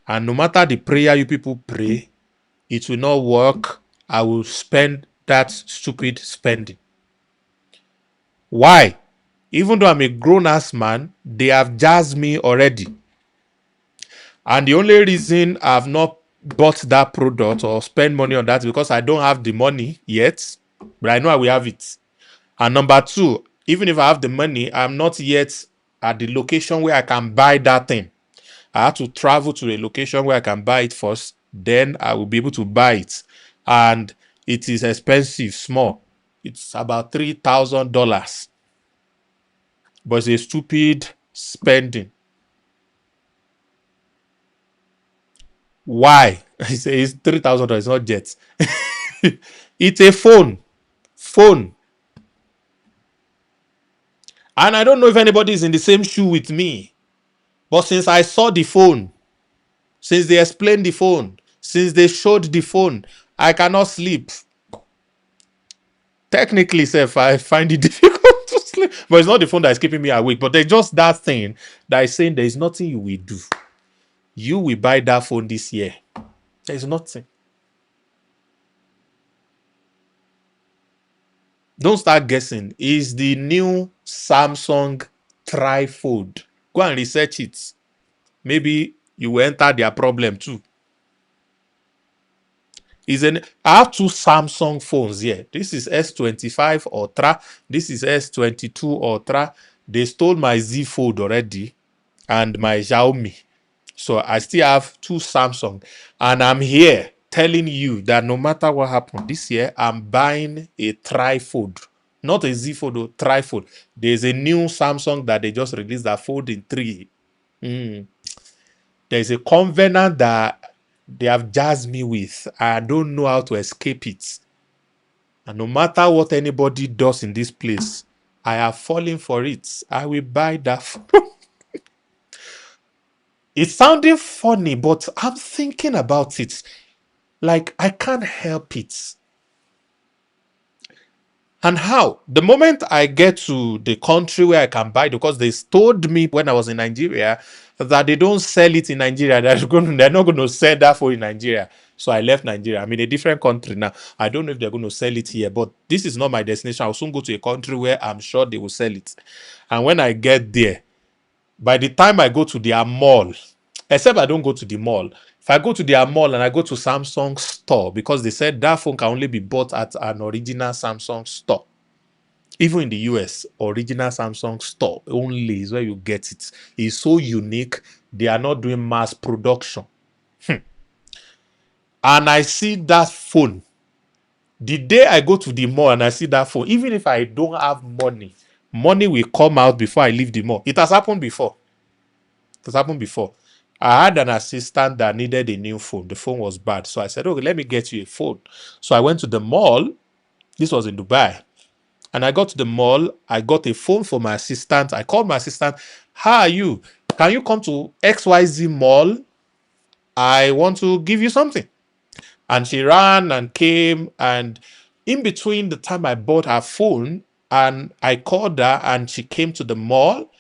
And no matter the prayer you people pray, it will not work. I will spend that stupid spending. Why? Even though I'm a grown-ass man, they have jazzed me already. And the only reason I've not bought that product or spend money on that is because I don't have the money yet, but I know I will have it. And number two, even if I have the money, I'm not yet at the location where I can buy that thing. I have to travel to a location where I can buy it first. Then I will be able to buy it. And it is expensive, small. It's about $3,000. But it's a stupid spending. Why? It's $3,000, not jets. It's a phone. Phone. And I don't know if anybody is in the same shoe with me. But since I saw the phone, since they explained the phone, since they showed the phone, I cannot sleep. Technically, sir, I find it difficult to sleep. But it's not the phone that is keeping me awake. But there's just that thing that is saying there is nothing you will do. You will buy that phone this year. There is nothing. Don't start guessing. It's the new Samsung Trifold. Go and research it. Maybe you will enter their problem too. I have two Samsung phones here. This is S25 Ultra. This is S22 Ultra. They stole my Z Fold already and my Xiaomi. So I still have two Samsung. And I'm here telling you that no matter what happens this year, I'm buying a Trifold. Not a Z Fold, or Trifold. There's a new Samsung that they just released that Fold in 3. There's a covenant that they have jazzed me with. I don't know how to escape it. And no matter what anybody does in this place, I have fallen for it. I will buy that phone. It's sounding funny, but I'm thinking about it. Like, I can't help it. And how? The moment I get to the country where I can buy it, because they told me when I was in Nigeria that they don't sell it in Nigeria. They're not going to sell that phone in Nigeria. So I left Nigeria. I'm in a different country now. I don't know if they're going to sell it here, but this is not my destination. I'll soon go to a country where I'm sure they will sell it. And when I get there, by the time I go to their mall, except I don't go to the mall. If I go to their mall and I go to Samsung store, because they said that phone can only be bought at an original Samsung store. Even in the US, original Samsung store only is where you get it. It's so unique. They are not doing mass production. And I see that phone. The day I go to the mall and I see that phone, even if I don't have money, money will come out before I leave the mall. It has happened before. It has happened before. I had an assistant that needed a new phone. The phone was bad. So I said, okay, let me get you a phone. So I went to the mall. This was in Dubai. And I got to the mall. I got a phone for my assistant. I called my assistant. How are you? Can you come to XYZ mall? I want to give you something. And she ran and came. And in between the time I bought her phone and I called her and she came to the mall,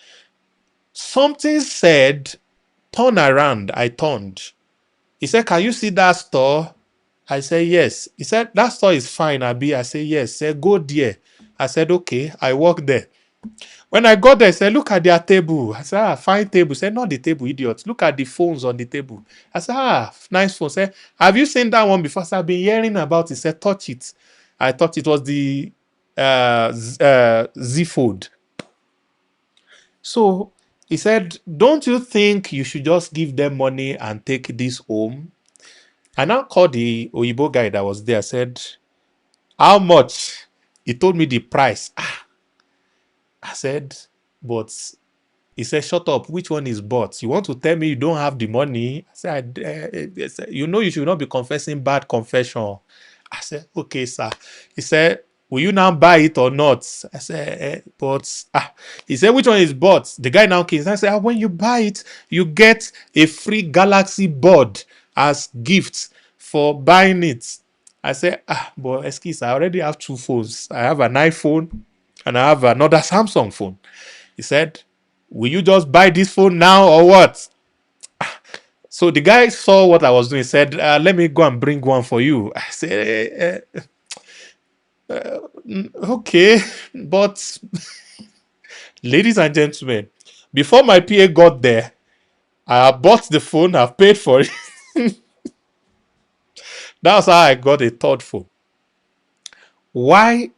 something said, turn around. I turned. He said, can you see that store? I said, yes. He said, that store is fine, Abi. I said, yes. He said, go there. I said, okay. I walked there. When I got there, I said, look at their table. I said, fine table. He said, not the table, idiot. Look at the phones on the table. I said, nice phone. He said, have you seen that one before? I said, I've been hearing about it. He said, touch it. I thought it was the Z Fold. So he said, don't you think you should just give them money and take this home? I now called the Oyibo guy that was there. I said, how much? He told me the price. I said, but He said, shut up. Which one is bought? You want to tell me you don't have the money? I said, you know you should not be confessing bad confession. I said, okay, sir. He said, will you now buy it or not? I said, but he said, which one is bought? The guy now came. I said, when you buy it, you get a free Galaxy board as gift for buying it. I said, but excuse, I already have two phones. I have an iPhone and I have another Samsung phone. He said, will you just buy this phone now or what? So the guy saw what I was doing. He said, let me go and bring one for you. I said, okay. But ladies and gentlemen, before my PA got there, I bought the phone. I've paid for it. That's how I got a third phone. Why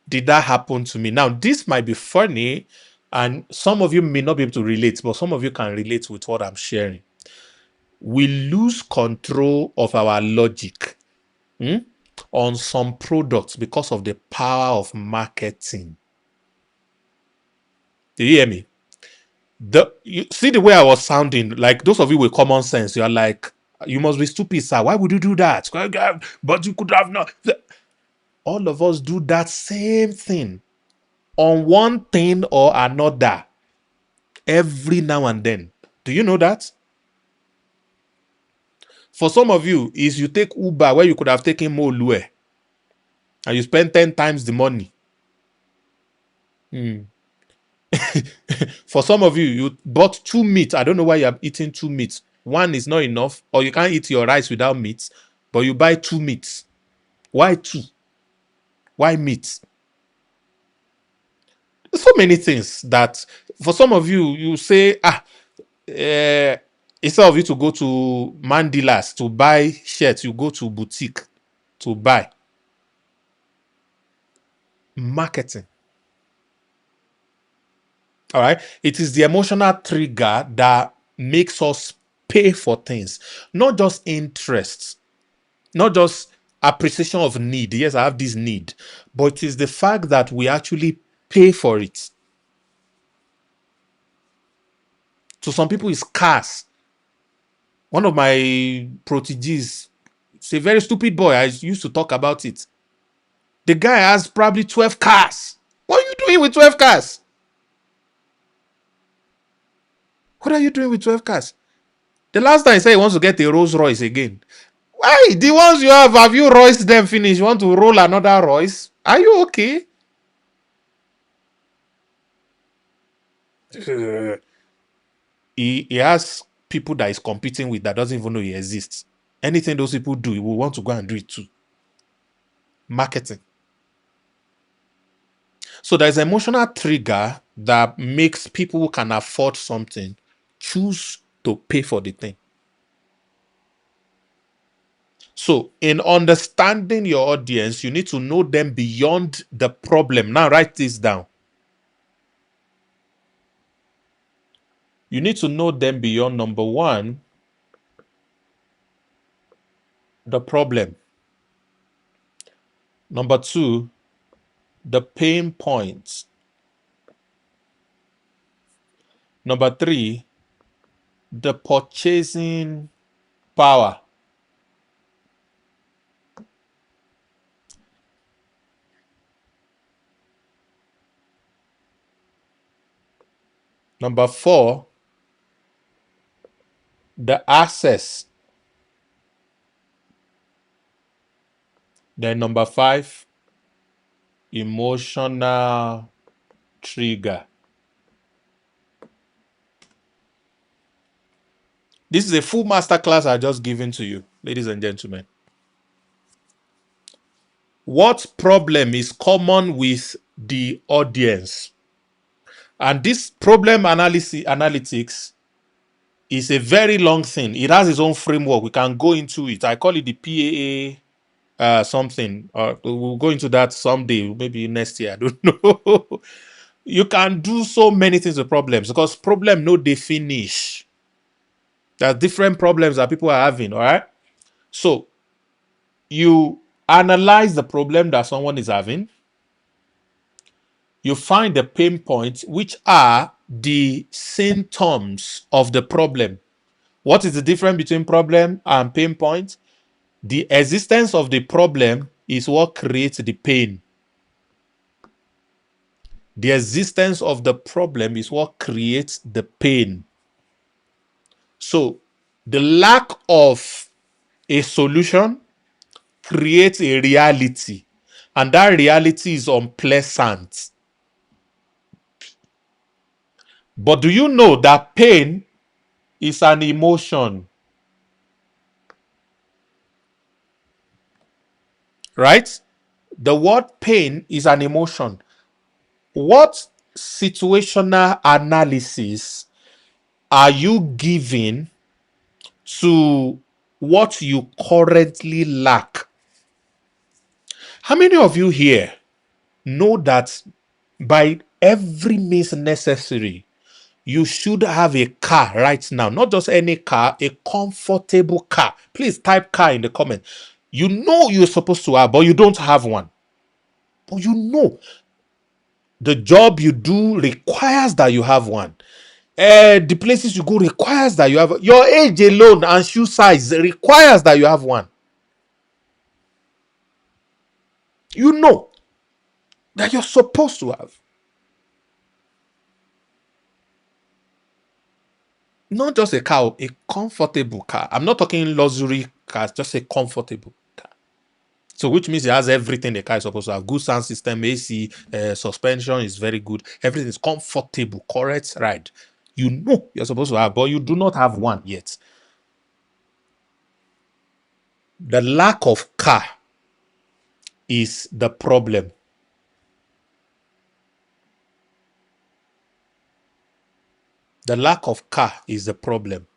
did that happen to me? Now, this might be funny, and some of you may not be able to relate, but some of you can relate with what I'm sharing. We lose control of our logic on some products because of the power of marketing. Did you hear me? You see the way I was sounding, like those of you with common sense, you're like, you must be stupid, sir. Why would you do that? But you could have not. All of us do that same thing on one thing or another every now and then. Do you know that? For some of you, is you take Uber where you could have taken Molue and you spend 10 times the money. For some of you, you bought two meat. I don't know why you are eating two meats. One is not enough, or you can't eat your rice without meat, but you buy two meats. Why two? Why meat? So many things that for some of you, you say, instead of you to go to Mandilas to buy shirts, you go to boutique to buy. Marketing. All right. It is the emotional trigger that makes us pay for things, not just interest, not just appreciation of need. Yes, I have this need, but it is the fact that we actually pay for it. To some people, it's cars. One of my proteges, it's a very stupid boy. I used to talk about it. The guy has probably 12 cars. What are you doing with 12 cars? What are you doing with 12 cars? The last time he said he wants to get a Rolls Royce again. Why? The ones you have you Royce them finished? You want to roll another Royce? Are you okay? He has people that he's competing with that doesn't even know he exists. Anything those people do, he will want to go and do it too. Marketing. So there's an emotional trigger that makes people who can afford something choose to pay for the thing. So in understanding your audience, you need to know them beyond the problem. Now write this down. You need to know them beyond, number one, the problem. Number two, the pain points. Number three, the purchasing power. Number four, the access. Then number five, emotional trigger. This is a full masterclass I just given to you, ladies and gentlemen. What problem is common with the audience? And this problem analytics is a very long thing. It has its own framework. We can go into it. I call it the PAA something. We'll go into that someday, maybe next year. I don't know. You can do so many things with problems because problem no they finish. There are different problems that people are having. All right. So you analyze the problem that someone is having. You find the pain points, which are the symptoms of the problem. What is the difference between problem and pain point? The existence of the problem is what creates the pain. The existence of the problem is what creates the pain. So the lack of a solution creates a reality, and that reality is unpleasant. But do you know that pain is an emotion? Right? The word pain is an emotion. What situational analysis are you giving to what you currently lack? How many of you here know that by every means necessary, you should have a car right now? Not just any car, a comfortable car. Please type car in the comment. You know you're supposed to have, but you don't have one. But you know the job you do requires that you have one. The places you go requires that you have. Your age alone and shoe size requires that you have one. You know that you're supposed to have. Not just a car, a comfortable car. I'm not talking luxury cars, just a comfortable car. So which means it has everything the car is supposed to have. Good sound system, AC, suspension is very good. Everything is comfortable, correct ride. You know you're supposed to have, but you do not have one yet. The lack of car is the problem. The lack of car is the problem.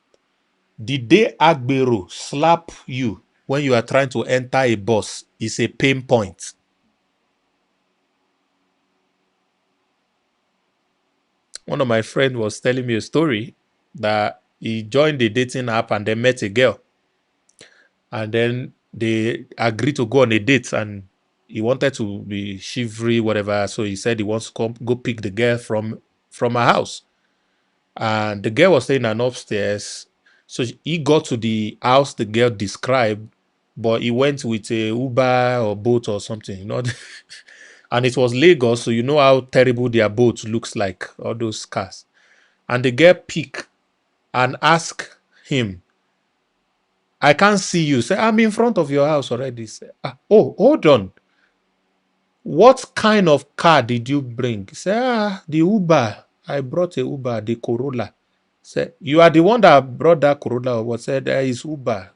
The day Agbero slap you when you are trying to enter a bus is a pain point. One of my friends was telling me a story that he joined the dating app and then met a girl. And then they agreed to go on a date, and he wanted to be chivalry, whatever. So he said he wants to go pick the girl from her house. And the girl was staying an upstairs. So he got to the house the girl described, but he went with a Uber or boat or something, you know. And it was Lagos, so you know how terrible their boat looks like, all those cars. And the girl picked and asked him, I can't see you. Say, I'm in front of your house already. Say, oh, hold on. What kind of car did you bring? Say, the Uber. I brought a Uber, the Corolla. Say, you are the one that brought that Corolla. What said there is Uber.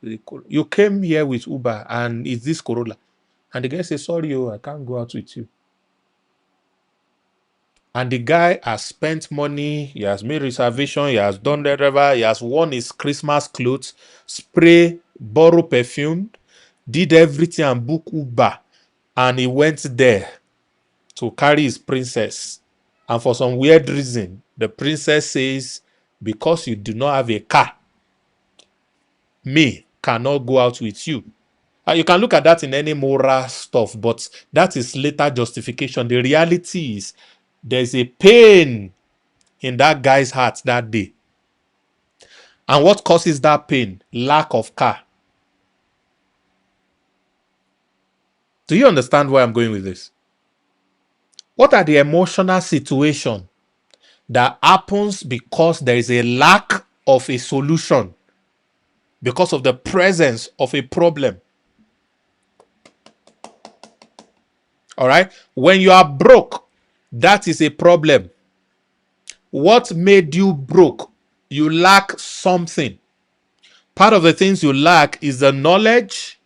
You came here with Uber, and it's this Corolla. And the guy said, sorry, I can't go out with you. And the guy has spent money, he has made reservation, he has done whatever, he has worn his Christmas clothes, spray, borrow perfume, did everything and book Uber. And he went there to carry his princess. And for some weird reason, the princess says, because you do not have a car, me cannot go out with you. You can look at that in any moral stuff, but that is later justification. The reality is there's a pain in that guy's heart that day. And what causes that pain? Lack of car. Do you understand where I'm going with this? What are the emotional situations that happens because there is a lack of a solution, because of the presence of a problem? All right. When you are broke, that is a problem. What made you broke? You lack something. Part of the things you lack is the knowledge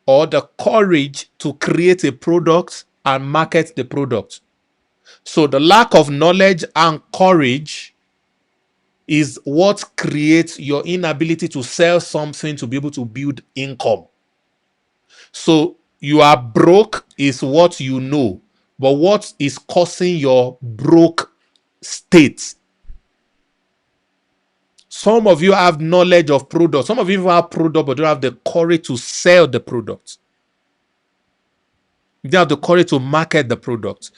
or the courage to create a product and market the product. So the lack of knowledge and courage is what creates your inability to sell something to be able to build income. So you are broke is what you know, but what is causing your broke state? Some of you have knowledge of product. Some of you have product, but don't have the courage to sell the product. You don't have the courage to market the product.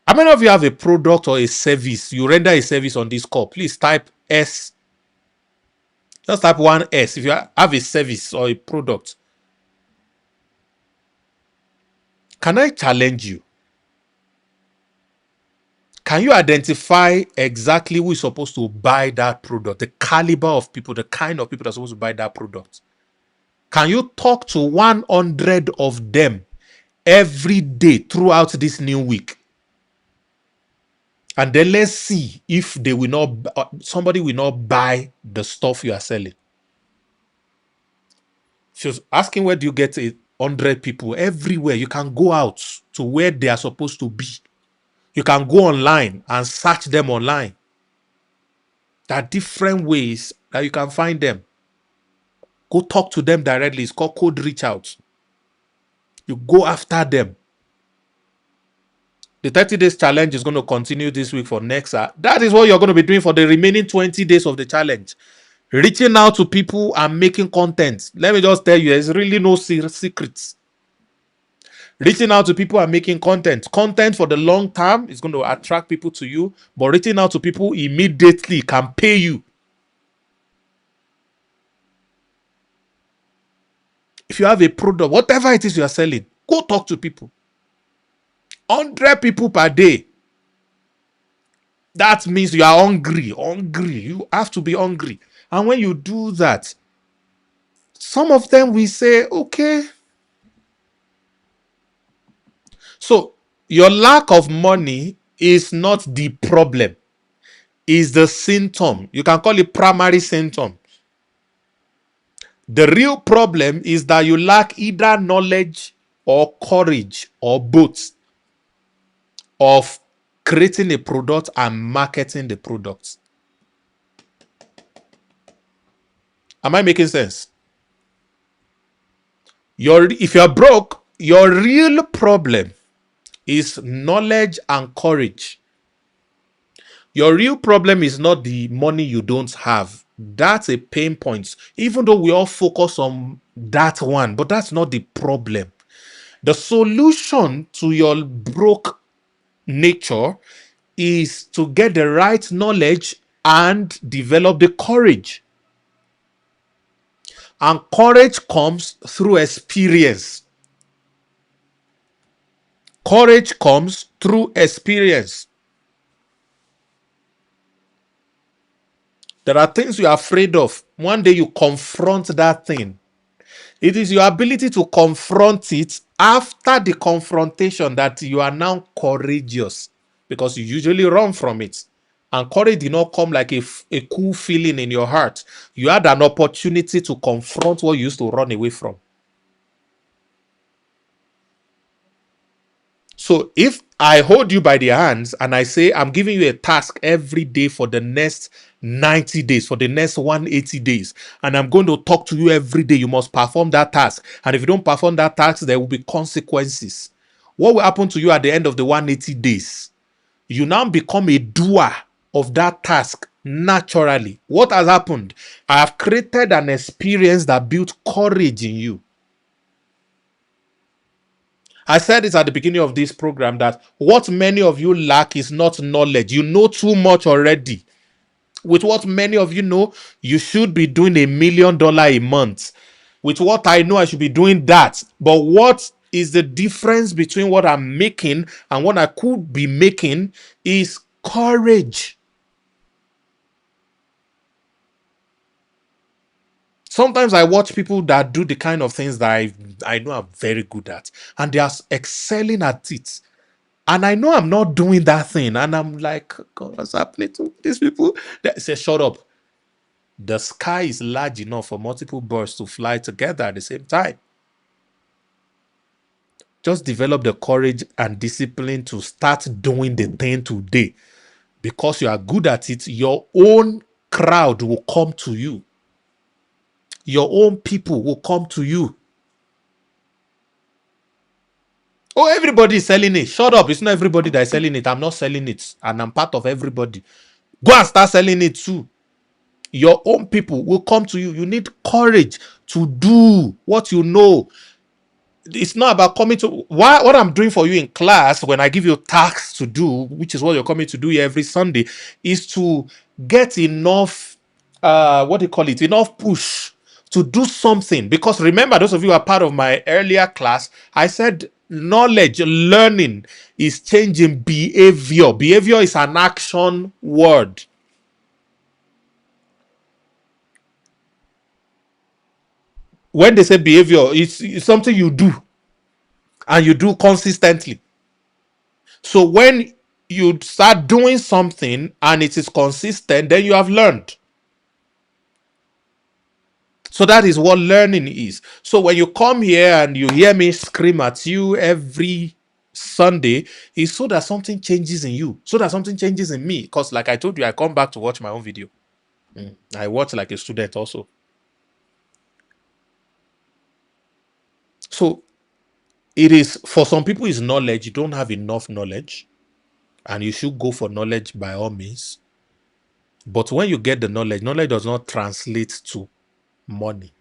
How many of you have a product or a service? You render a service on this call. Please type S. Just type one S if you have a service or a product. Can I challenge you? Can you identify exactly who is supposed to buy that product? The caliber of people, the kind of people that are supposed to buy that product. Can you talk to 100 of them every day throughout this new week? And then let's see if they will not, somebody will not buy the stuff you are selling. She was asking, where do you get 100 people? Everywhere. You can go out to where they are supposed to be. You can go online and search them online. There are different ways that you can find them. Go talk to them directly. It's called cold reach out. You go after them. The 30 days challenge is going to continue this week for next. That is what you're going to be doing for the remaining 20 days of the challenge. Reaching out to people and making content. Let me just tell you, there's really no secrets. Reaching out to people and making content. Content for the long term is going to attract people to you, but reaching out to people immediately can pay you. If you have a product, whatever it is you are selling, go talk to people. 100 people per day. That means you are hungry. You have to be hungry. And when you do that, some of them will say, okay. So your lack of money is not the problem. It's the symptom. You can call it primary symptom. The real problem is that you lack either knowledge or courage or both of creating a product and marketing the product. Am I making sense? If you're broke, your real problem is knowledge and courage. Your real problem is not the money you don't have. That's a pain point. Even though we all focus on that one, but that's not the problem. The solution to your broke nature is to get the right knowledge and develop the courage. And courage comes through experience. Courage comes through experience. There are things you are afraid of. One day you confront that thing. It is your ability to confront it after the confrontation that you are now courageous, because you usually run from it. And courage did not come like a cool feeling in your heart. You had an opportunity to confront what you used to run away from. So if I hold you by the hands and I say, I'm giving you a task every day for the next 90 days, for the next 180 days, and I'm going to talk to you every day, you must perform that task. And if you don't perform that task, there will be consequences. What will happen to you at the end of the 180 days? You now become a doer of that task naturally. What has happened? I have created an experience that built courage in you. I said it at the beginning of this program that what many of you lack is not knowledge. You know too much already. With what many of you know, you should be doing $1 million a month. With what I know, I should be doing that. But what is the difference between what I'm making and what I could be making is courage. Sometimes I watch people that do the kind of things that I know I'm very good at, and they are excelling at it. And I know I'm not doing that thing. And I'm like, God, what's happening to these people? They say, shut up. The sky is large enough for multiple birds to fly together at the same time. Just develop the courage and discipline to start doing the thing today. Because you are good at it, your own crowd will come to you. Your own people will come to you. Oh, everybody is selling it. Shut up. It's not everybody that is selling it. I'm not selling it. And I'm part of everybody. Go and start selling it too. Your own people will come to you. You need courage to do what you know. It's not about coming to what I'm doing for you in class when I give you tasks to do, which is what you're coming to do here every Sunday, is to get enough what do you call it, enough push to do something. Because remember, those of you who are part of my earlier class, I said knowledge, learning is changing behavior. Behavior is an action word. When they say behavior, it's something you do and you do consistently. So when you start doing something and it is consistent, then you have learned. So that is what learning is. So when you come here and you hear me scream at you every Sunday, it's so that something changes in you, so that something changes in me. Because, like I told you, I come back to watch my own video. I watch like a student also. So it is, for some people, is knowledge. You don't have enough knowledge, and you should go for knowledge by all means. But when you get the knowledge does not translate to money.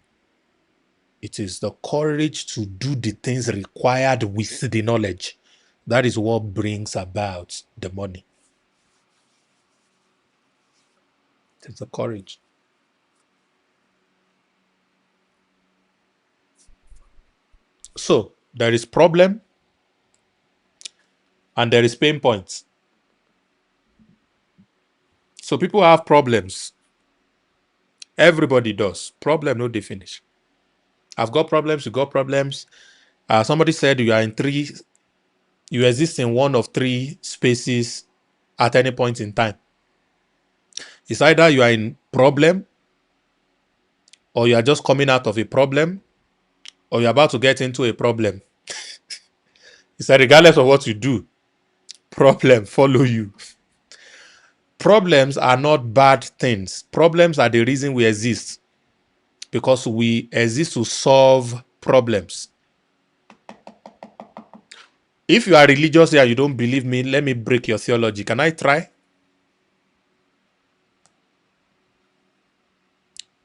It is the courage to do the things required with the knowledge. That is what brings about the money. It's the courage. So there is problem and there is pain points. So people have problems. Everybody does. Problem no dey finish. I've got problems. You got problems. Somebody said you exist in one of three spaces at any point in time. It's either you are in problem, or you are just coming out of a problem, or you're about to get into a problem. He said, regardless of what you do, problem follow you. Problems are not bad things. Problems are the reason we exist, because we exist to solve problems. If you are religious here and you don't believe me, let me break your theology. Can I try?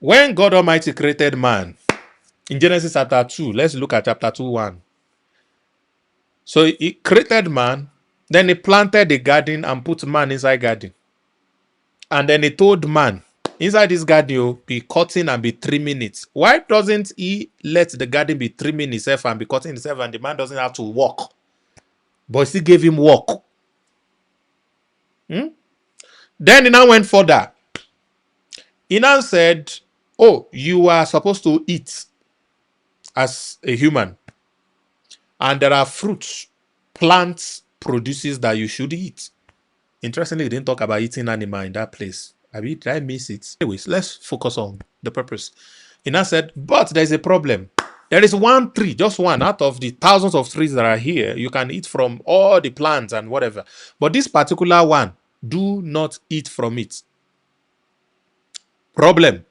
When God Almighty created man, in Genesis chapter 2, let's look at chapter 2, 1. So he created man, then he planted a garden and put man inside garden. And then he told man, inside this garden, you'll be cutting and be trimming it. Why doesn't he let the garden be trimming itself and be cutting itself, and the man doesn't have to walk? But he still gave him work. Then he now went further. He now said, oh, you are supposed to eat as a human. And there are fruits, plants produces that you should eat. Interestingly, he didn't talk about eating animal in that place. Did I miss it? Anyways, let's focus on the purpose. He now said, but there's a problem. There is one tree, just one out of the thousands of trees that are here. You can eat from all the plants and whatever. But this particular one, do not eat from it. Problem.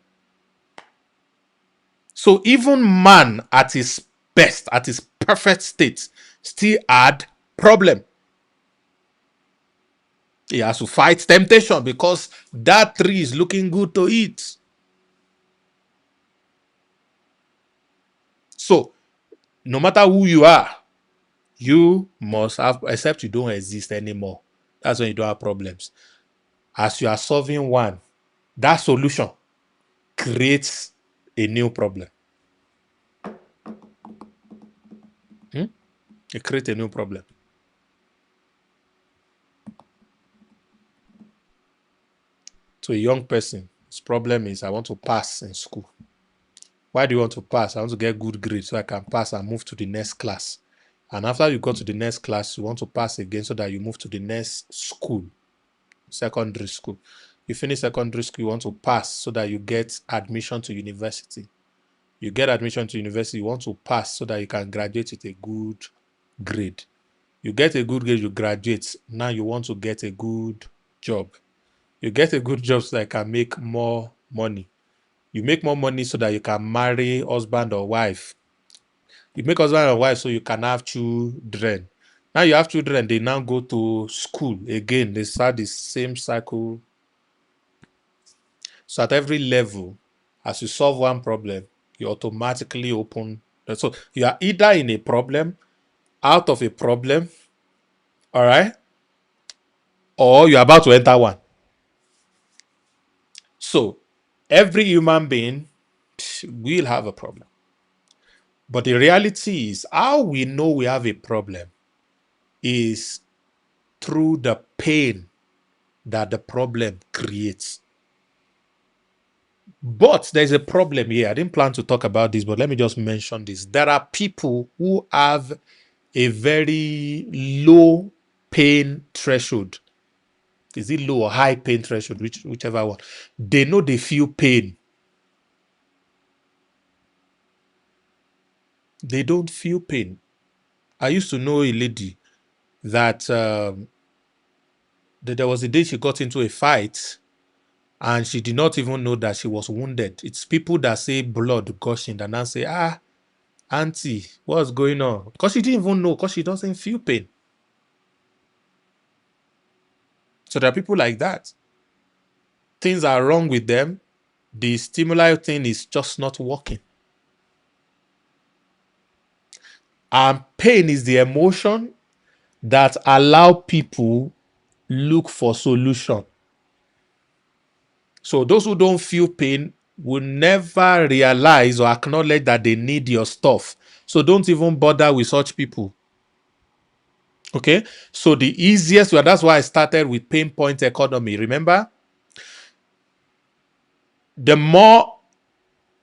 So even man at his best, at his perfect state, still had problem. He has to fight temptation because that tree is looking good to eat. So no matter who you are, you must have, except you don't exist anymore. That's when you don't have problems. As you are solving one, that solution creates a new problem. It creates a new problem. To a young person, his problem is, I want to pass in school. Why do you want to pass? I want to get good grades so I can pass and move to the next class. And after you go to the next class, you want to pass again so that you move to the next school, secondary school. You finish secondary school, you want to pass so that you get admission to university. You get admission to university, you want to pass so that you can graduate with a good grade. You get a good grade, you graduate. Now you want to get a good job. You get a good job so that you can make more money. You make more money so that you can marry husband or wife. You make husband or wife so you can have children. Now you have children, they now go to school again. They start the same cycle. So at every level, as you solve one problem, you automatically open So you are either in a problem, out of a problem, all right, or you're about to enter one. So every human being will have a problem. But the reality is, how we know we have a problem is through the pain that the problem creates. But there's a problem here. I didn't plan to talk about this, but let me just mention this. There are people who have a very low pain threshold. Is it low or high pain threshold? Whichever one. They know they feel pain. They don't feel pain. I used to know a lady that there was a day she got into a fight and she did not even know that she was wounded. It's people that say blood gushing and now say, auntie, what's going on? Because she didn't even know, because she doesn't feel pain. So there are people like that. Things are wrong with them. The stimuli thing is just not working. And pain is the emotion that allow people look for solution. So those who don't feel pain will never realize or acknowledge that they need your stuff. So don't even bother with such people. Okay? So the easiest way, that's why I started with pain point economy. Remember? The more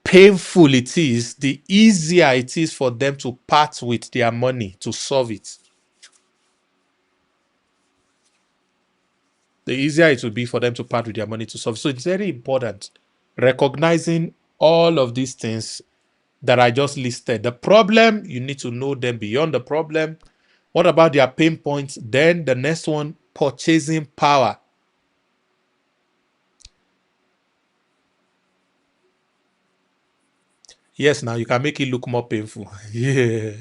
painful it is, the easier it is for them to part with their money to solve it. The easier it will be for them to part with their money to solve it. So it's very important recognizing all of these things that I just listed. The problem, you need to know them beyond the problem. What about their pain points? Then the next one, purchasing power. Yes, now you can make it look more painful. Yeah.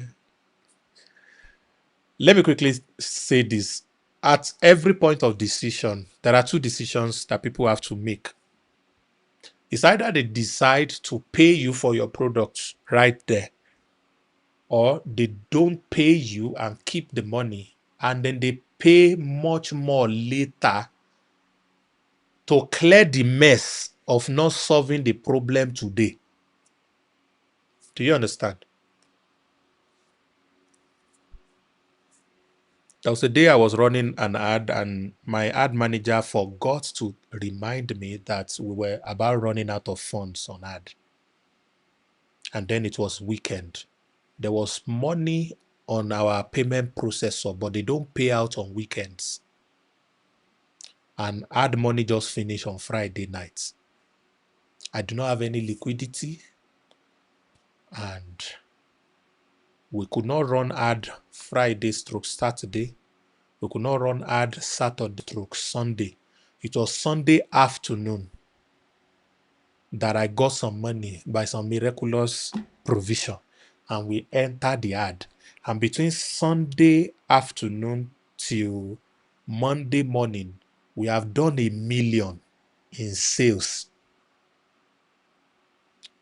Let me quickly say this. At every point of decision, there are two decisions that people have to make. It's either they decide to pay you for your products right there, or they don't pay you and keep the money, and then they pay much more later to clear the mess of not solving the problem today. Do you understand? There was a day I was running an ad, and my ad manager forgot to remind me that we were about running out of funds on ad. And then it was weekend. There was money on our payment processor, but they don't pay out on weekends. And ad money just finished on Friday night. I do not have any liquidity, and we could not run ad Friday stroke Saturday. We could not run ad Saturday stroke Sunday. It was Sunday afternoon that I got some money by some miraculous provision, and we entered the ad. And between Sunday afternoon till Monday morning, we have done 1 million in sales.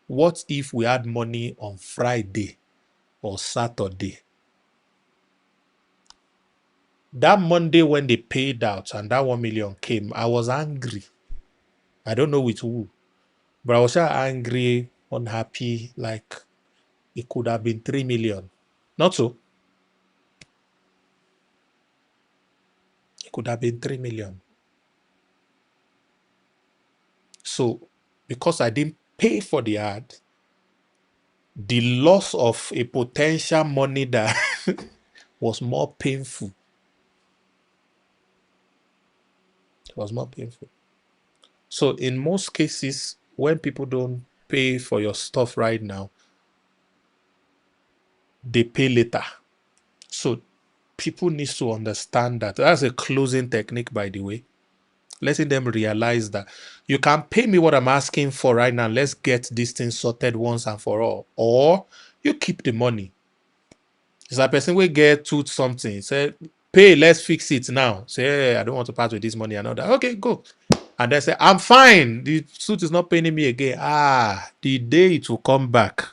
What if we had money on Friday or Saturday? That Monday when they paid out and that 1 million came, I was angry. I don't know with who, but I was just angry, unhappy, like it could have been 3 million. Not so. It could have been 3 million. So because I didn't pay for the ad, the loss of a potential money that was more painful. It was more painful. So in most cases, when people don't pay for your stuff right now, they pay later. So people need to understand that. That's a closing technique, by the way. Letting them realize that you can pay me what I'm asking for right now. Let's get this thing sorted once and for all. Or you keep the money. It's a person will get to something. Say, pay, let's fix it now. Say, hey, I don't want to part with this money and all that. Okay, go. And then say, I'm fine. The suit is not paying me again. The day it will come back.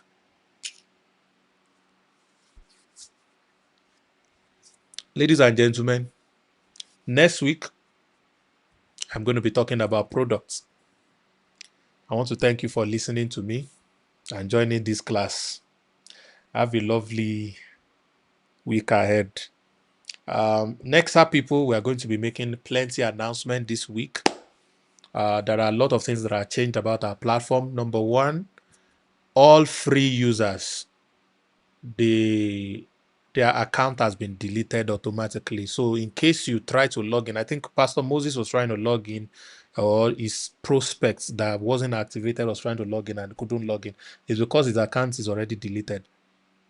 Ladies and gentlemen, next week, I'm going to be talking about products. I want to thank you for listening to me and joining this class. Have a lovely week ahead. Next up, people, we are going to be making plenty announcement this week. There are a lot of things that are changed about our platform. Number one, all free users, their account has been deleted automatically. So in case you try to log in, I think Pastor Moses was trying to log in, or his prospects that wasn't activated was trying to log in and couldn't log in. It's because his account is already deleted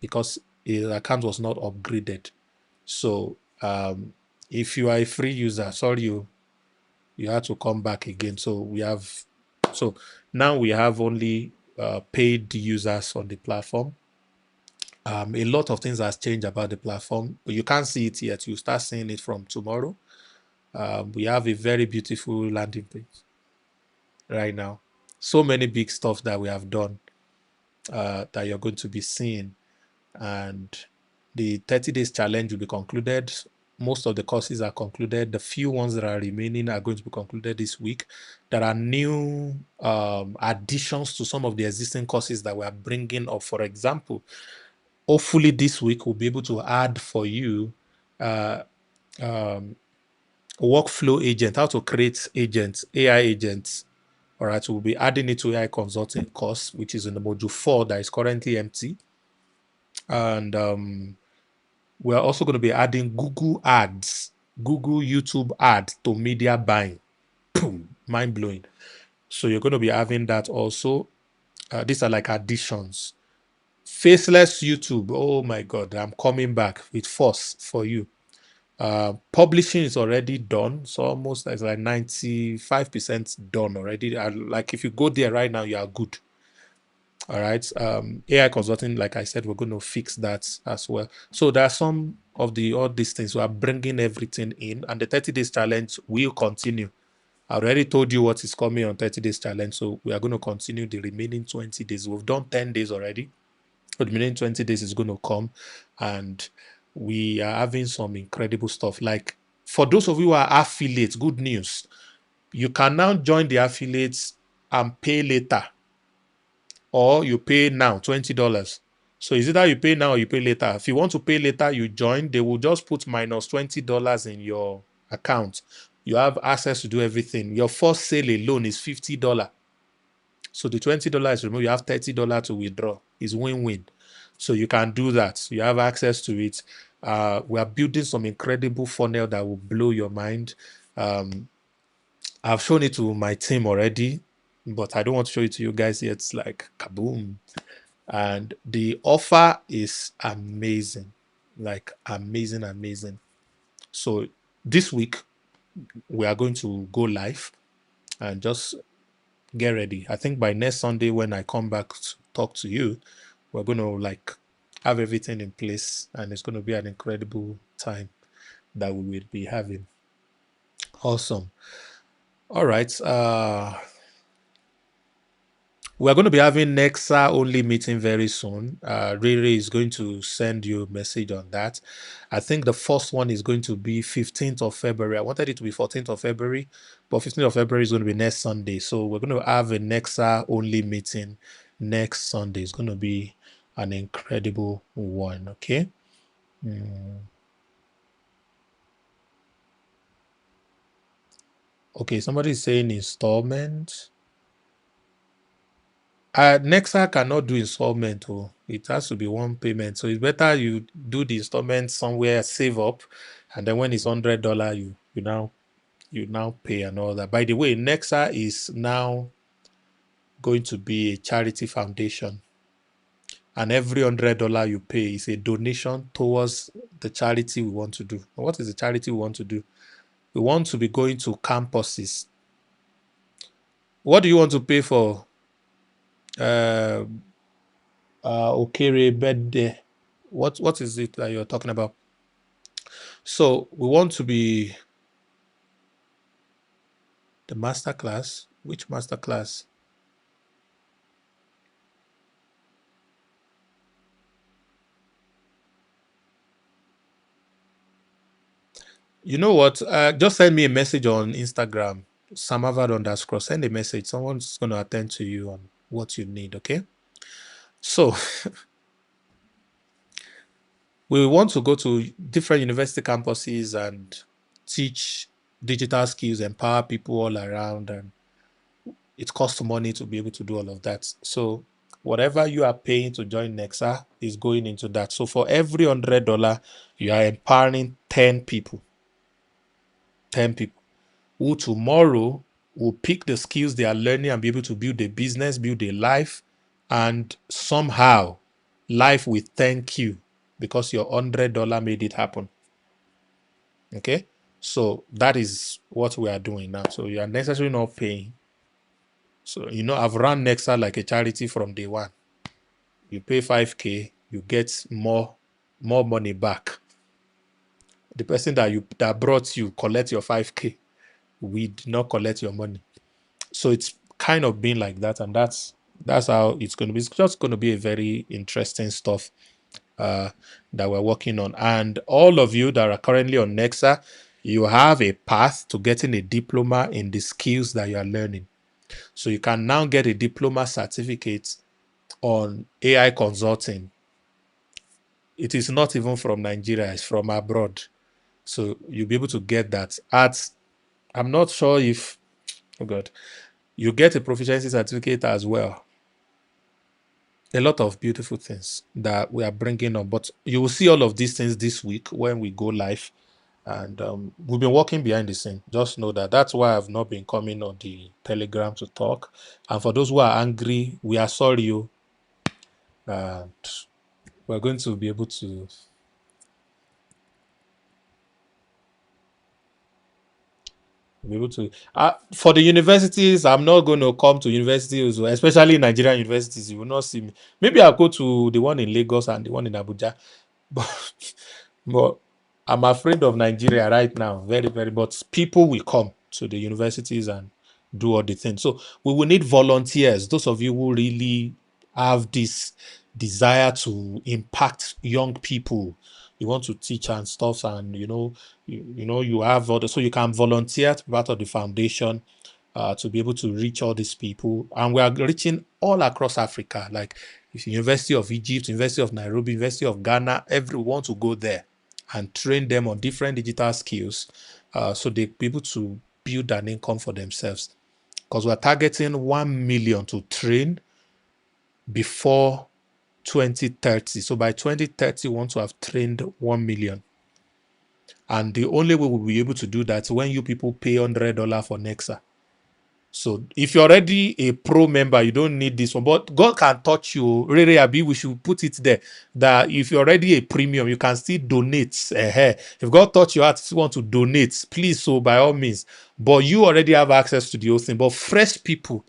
because his account was not upgraded. So if you are a free user, sorry, you had to come back again. So now we have only paid users on the platform. A lot of things has changed about the platform, but you can't see it yet. You start seeing it from tomorrow. We have a very beautiful landing page right now. So many big stuff that we have done that you're going to be seeing. And the 30 days challenge will be concluded. Most of the courses are concluded. The few ones that are remaining are going to be concluded this week. There are new additions to some of the existing courses that we are bringing up. For example, hopefully this week we'll be able to add for you workflow agent, how to create agents, AI agents. All right, we'll be adding it to AI consulting course, which is in the module 4 that is currently empty. And we're also going to be adding Google ads, Google YouTube ads to media buying. Boom, mind blowing. So you're going to be having that also. These are like additions. Faceless YouTube. Oh my God, I'm coming back with force for you. Publishing is already done. So almost it's like 95% done already. Like if you go there right now, you are good. All right. AI consulting, like I said, we're going to fix that as well. So there are some of all these things. We are bringing everything in, and the 30 days challenge will continue. I already told you what is coming on 30 days challenge. So we are going to continue the remaining 20 days. We've done 10 days already. So the remaining 20 days is going to come, and we are having some incredible stuff. Like for those of you who are affiliates, good news. You can now join the affiliates and pay later, or you pay now $20. So is either you pay now or you pay later. If you want to pay later, you join. They will just put minus $20 in your account. You have access to do everything. Your first sale alone is $50. So the $20 is removed. You have $30 to withdraw. It's win-win. So you can do that. You have access to it. We are building some incredible funnel that will blow your mind. I've shown it to my team already, but I don't want to show it to you guys yet. It's like kaboom. And the offer is amazing, like amazing, amazing. So this week we are going to go live and just get ready. I think by next Sunday when I come back to talk to you, we're going to like have everything in place, and it's going to be an incredible time that we will be having. Awesome. All right. We're going to be having Nexa only meeting very soon. Riri is going to send you a message on that. I think the first one is going to be 15th of February. I wanted it to be 14th of February, but 15th of February is going to be next Sunday. So we're going to have a Nexa only meeting next Sunday. It's going to be an incredible one. Okay. Okay. Somebody is saying installment. Nexa cannot do installment. Oh, it has to be one payment. So it's better you do the installment somewhere, save up, and then when it's $100, you now pay and all that. By the way, Nexa is now going to be a charity foundation, and every $100 you pay is a donation towards the charity we want to do. What is the charity we want to do? We want to be going to campuses. What do you want to pay for? Okere birthday. What is it that you're talking about? So we want to be the masterclass. Which masterclass? You know what? Just send me a message on Instagram, samavad_. Send a message. Someone's going to attend to you on what you need, okay? So we want to go to different university campuses and teach digital skills, empower people all around, and it costs money to be able to do all of that. So whatever you are paying to join Nexa is going into that. So for every $100, you are empowering 10 people. 10 people who tomorrow will pick the skills they are learning and be able to build a business, build a life, and somehow life will thank you because your $100 made it happen. Okay? So that is what we are doing now. So you are necessarily not paying. So, I've run Nexa like a charity from day one. You pay 5K, you get more money back. The person that brought you collect your 5K. We did not collect your money. So it's kind of been like that, and that's how it's going to be. It's just going to be a very interesting stuff that we're working on. And all of you that are currently on Nexa, you have a path to getting a diploma in the skills that you are learning. So you can now get a diploma certificate on AI consulting. It is not even from Nigeria, it's from abroad. So you'll be able to get that I'm not sure if, oh God, you get a proficiency certificate as well. A lot of beautiful things that we are bringing on, but you will see all of these things this week when we go live. And we've been working behind the scene. Just know that that's why I've not been coming on the Telegram to talk. And for those who are angry, we are sorry. And we're going to be able to for the universities. I'm not going to come to universities, especially Nigerian universities. You will not see me. Maybe I'll go to the one in Lagos and the one in Abuja, but I'm afraid of Nigeria right now, very, very. But people will come to the universities and do all the things. So we will need volunteers. Those of you who really have this desire to impact young people, you want to teach and stuff, and you have other, so you can volunteer to be part of the foundation to be able to reach all these people. And we are reaching all across Africa, like University of Egypt, University of Nairobi, University of Ghana. Everyone to go there and train them on different digital skills so they be able to build an income for themselves. Because we're targeting 1 million to train before 2030. So by 2030, we want to have trained 1 million. And the only way we'll be able to do that is when you people pay $100 for Nexa. So if you're already a pro member, you don't need this one. But God can touch you. Really, Abi, we should put it there. That if you're already a premium, you can still donate. If God touch your heart, if you want to donate, please, so by all means. But you already have access to the whole thing. But fresh people,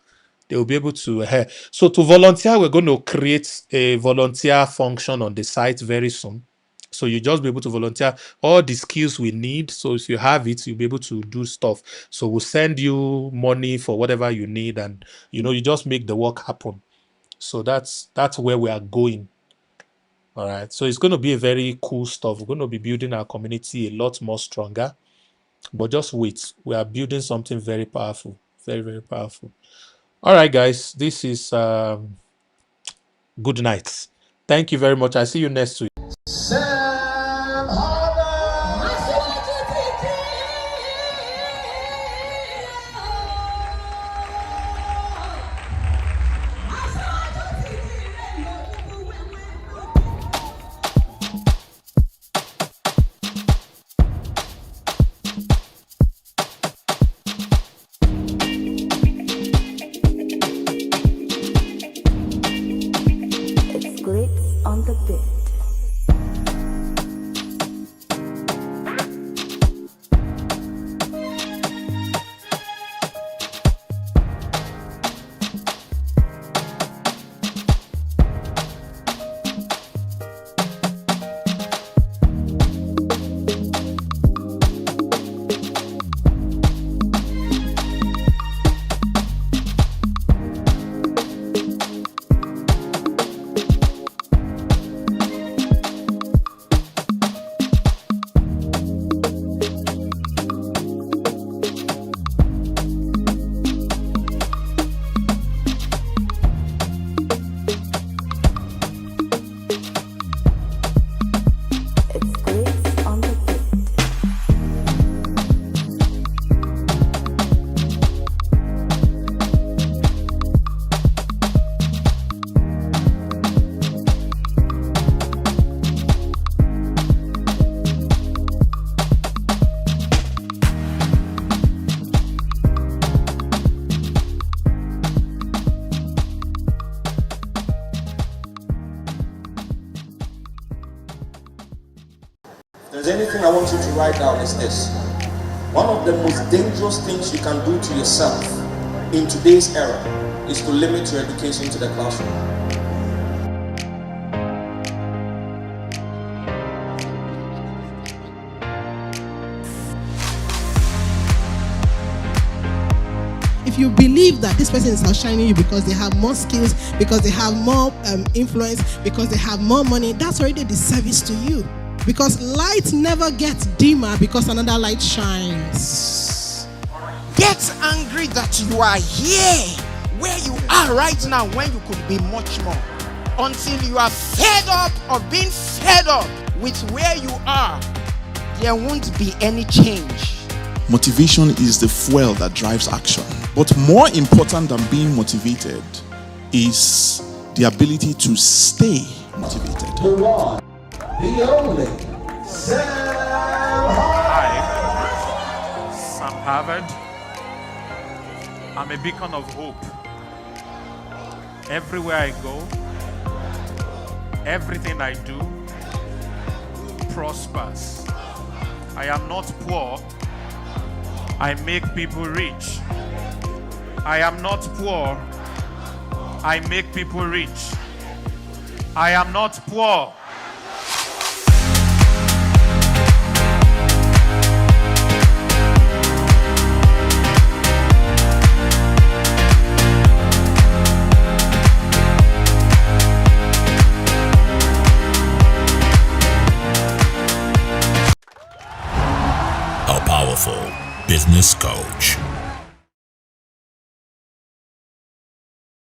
they will be able to. So to volunteer, we're going to create a volunteer function on the site very soon. So you just be able to volunteer all the skills we need. So if you have it, you'll be able to do stuff. So we'll send you money for whatever you need, and you just make the work happen. So that's where we are going. All right. So it's going to be a very cool stuff. We're going to be building our community a lot more stronger. But just wait. We are building something very powerful. Very, very powerful. All right, guys. This is good night. Thank you very much. I see you next week. It's glitz on the bit. I want you to write down is this. One of the most dangerous things you can do to yourself in today's era is to limit your education to the classroom. If you believe that this person is outshining you because they have more skills, because they have more influence, because they have more money, that's already a disservice to you. Because light never gets dimmer because another light shines. Get angry that you are here, where you are right now, when you could be much more. Until you are fed up of being fed up with where you are, there won't be any change. Motivation is the fuel that drives action. But more important than being motivated is the ability to stay motivated. The one, the only, Sam Harvard. Hi, Sam Harvard. I'm a beacon of hope. Everywhere I go, everything I do prospers. I am not poor. I make people rich. I am not poor. I make people rich. I am not poor. A powerful business coach.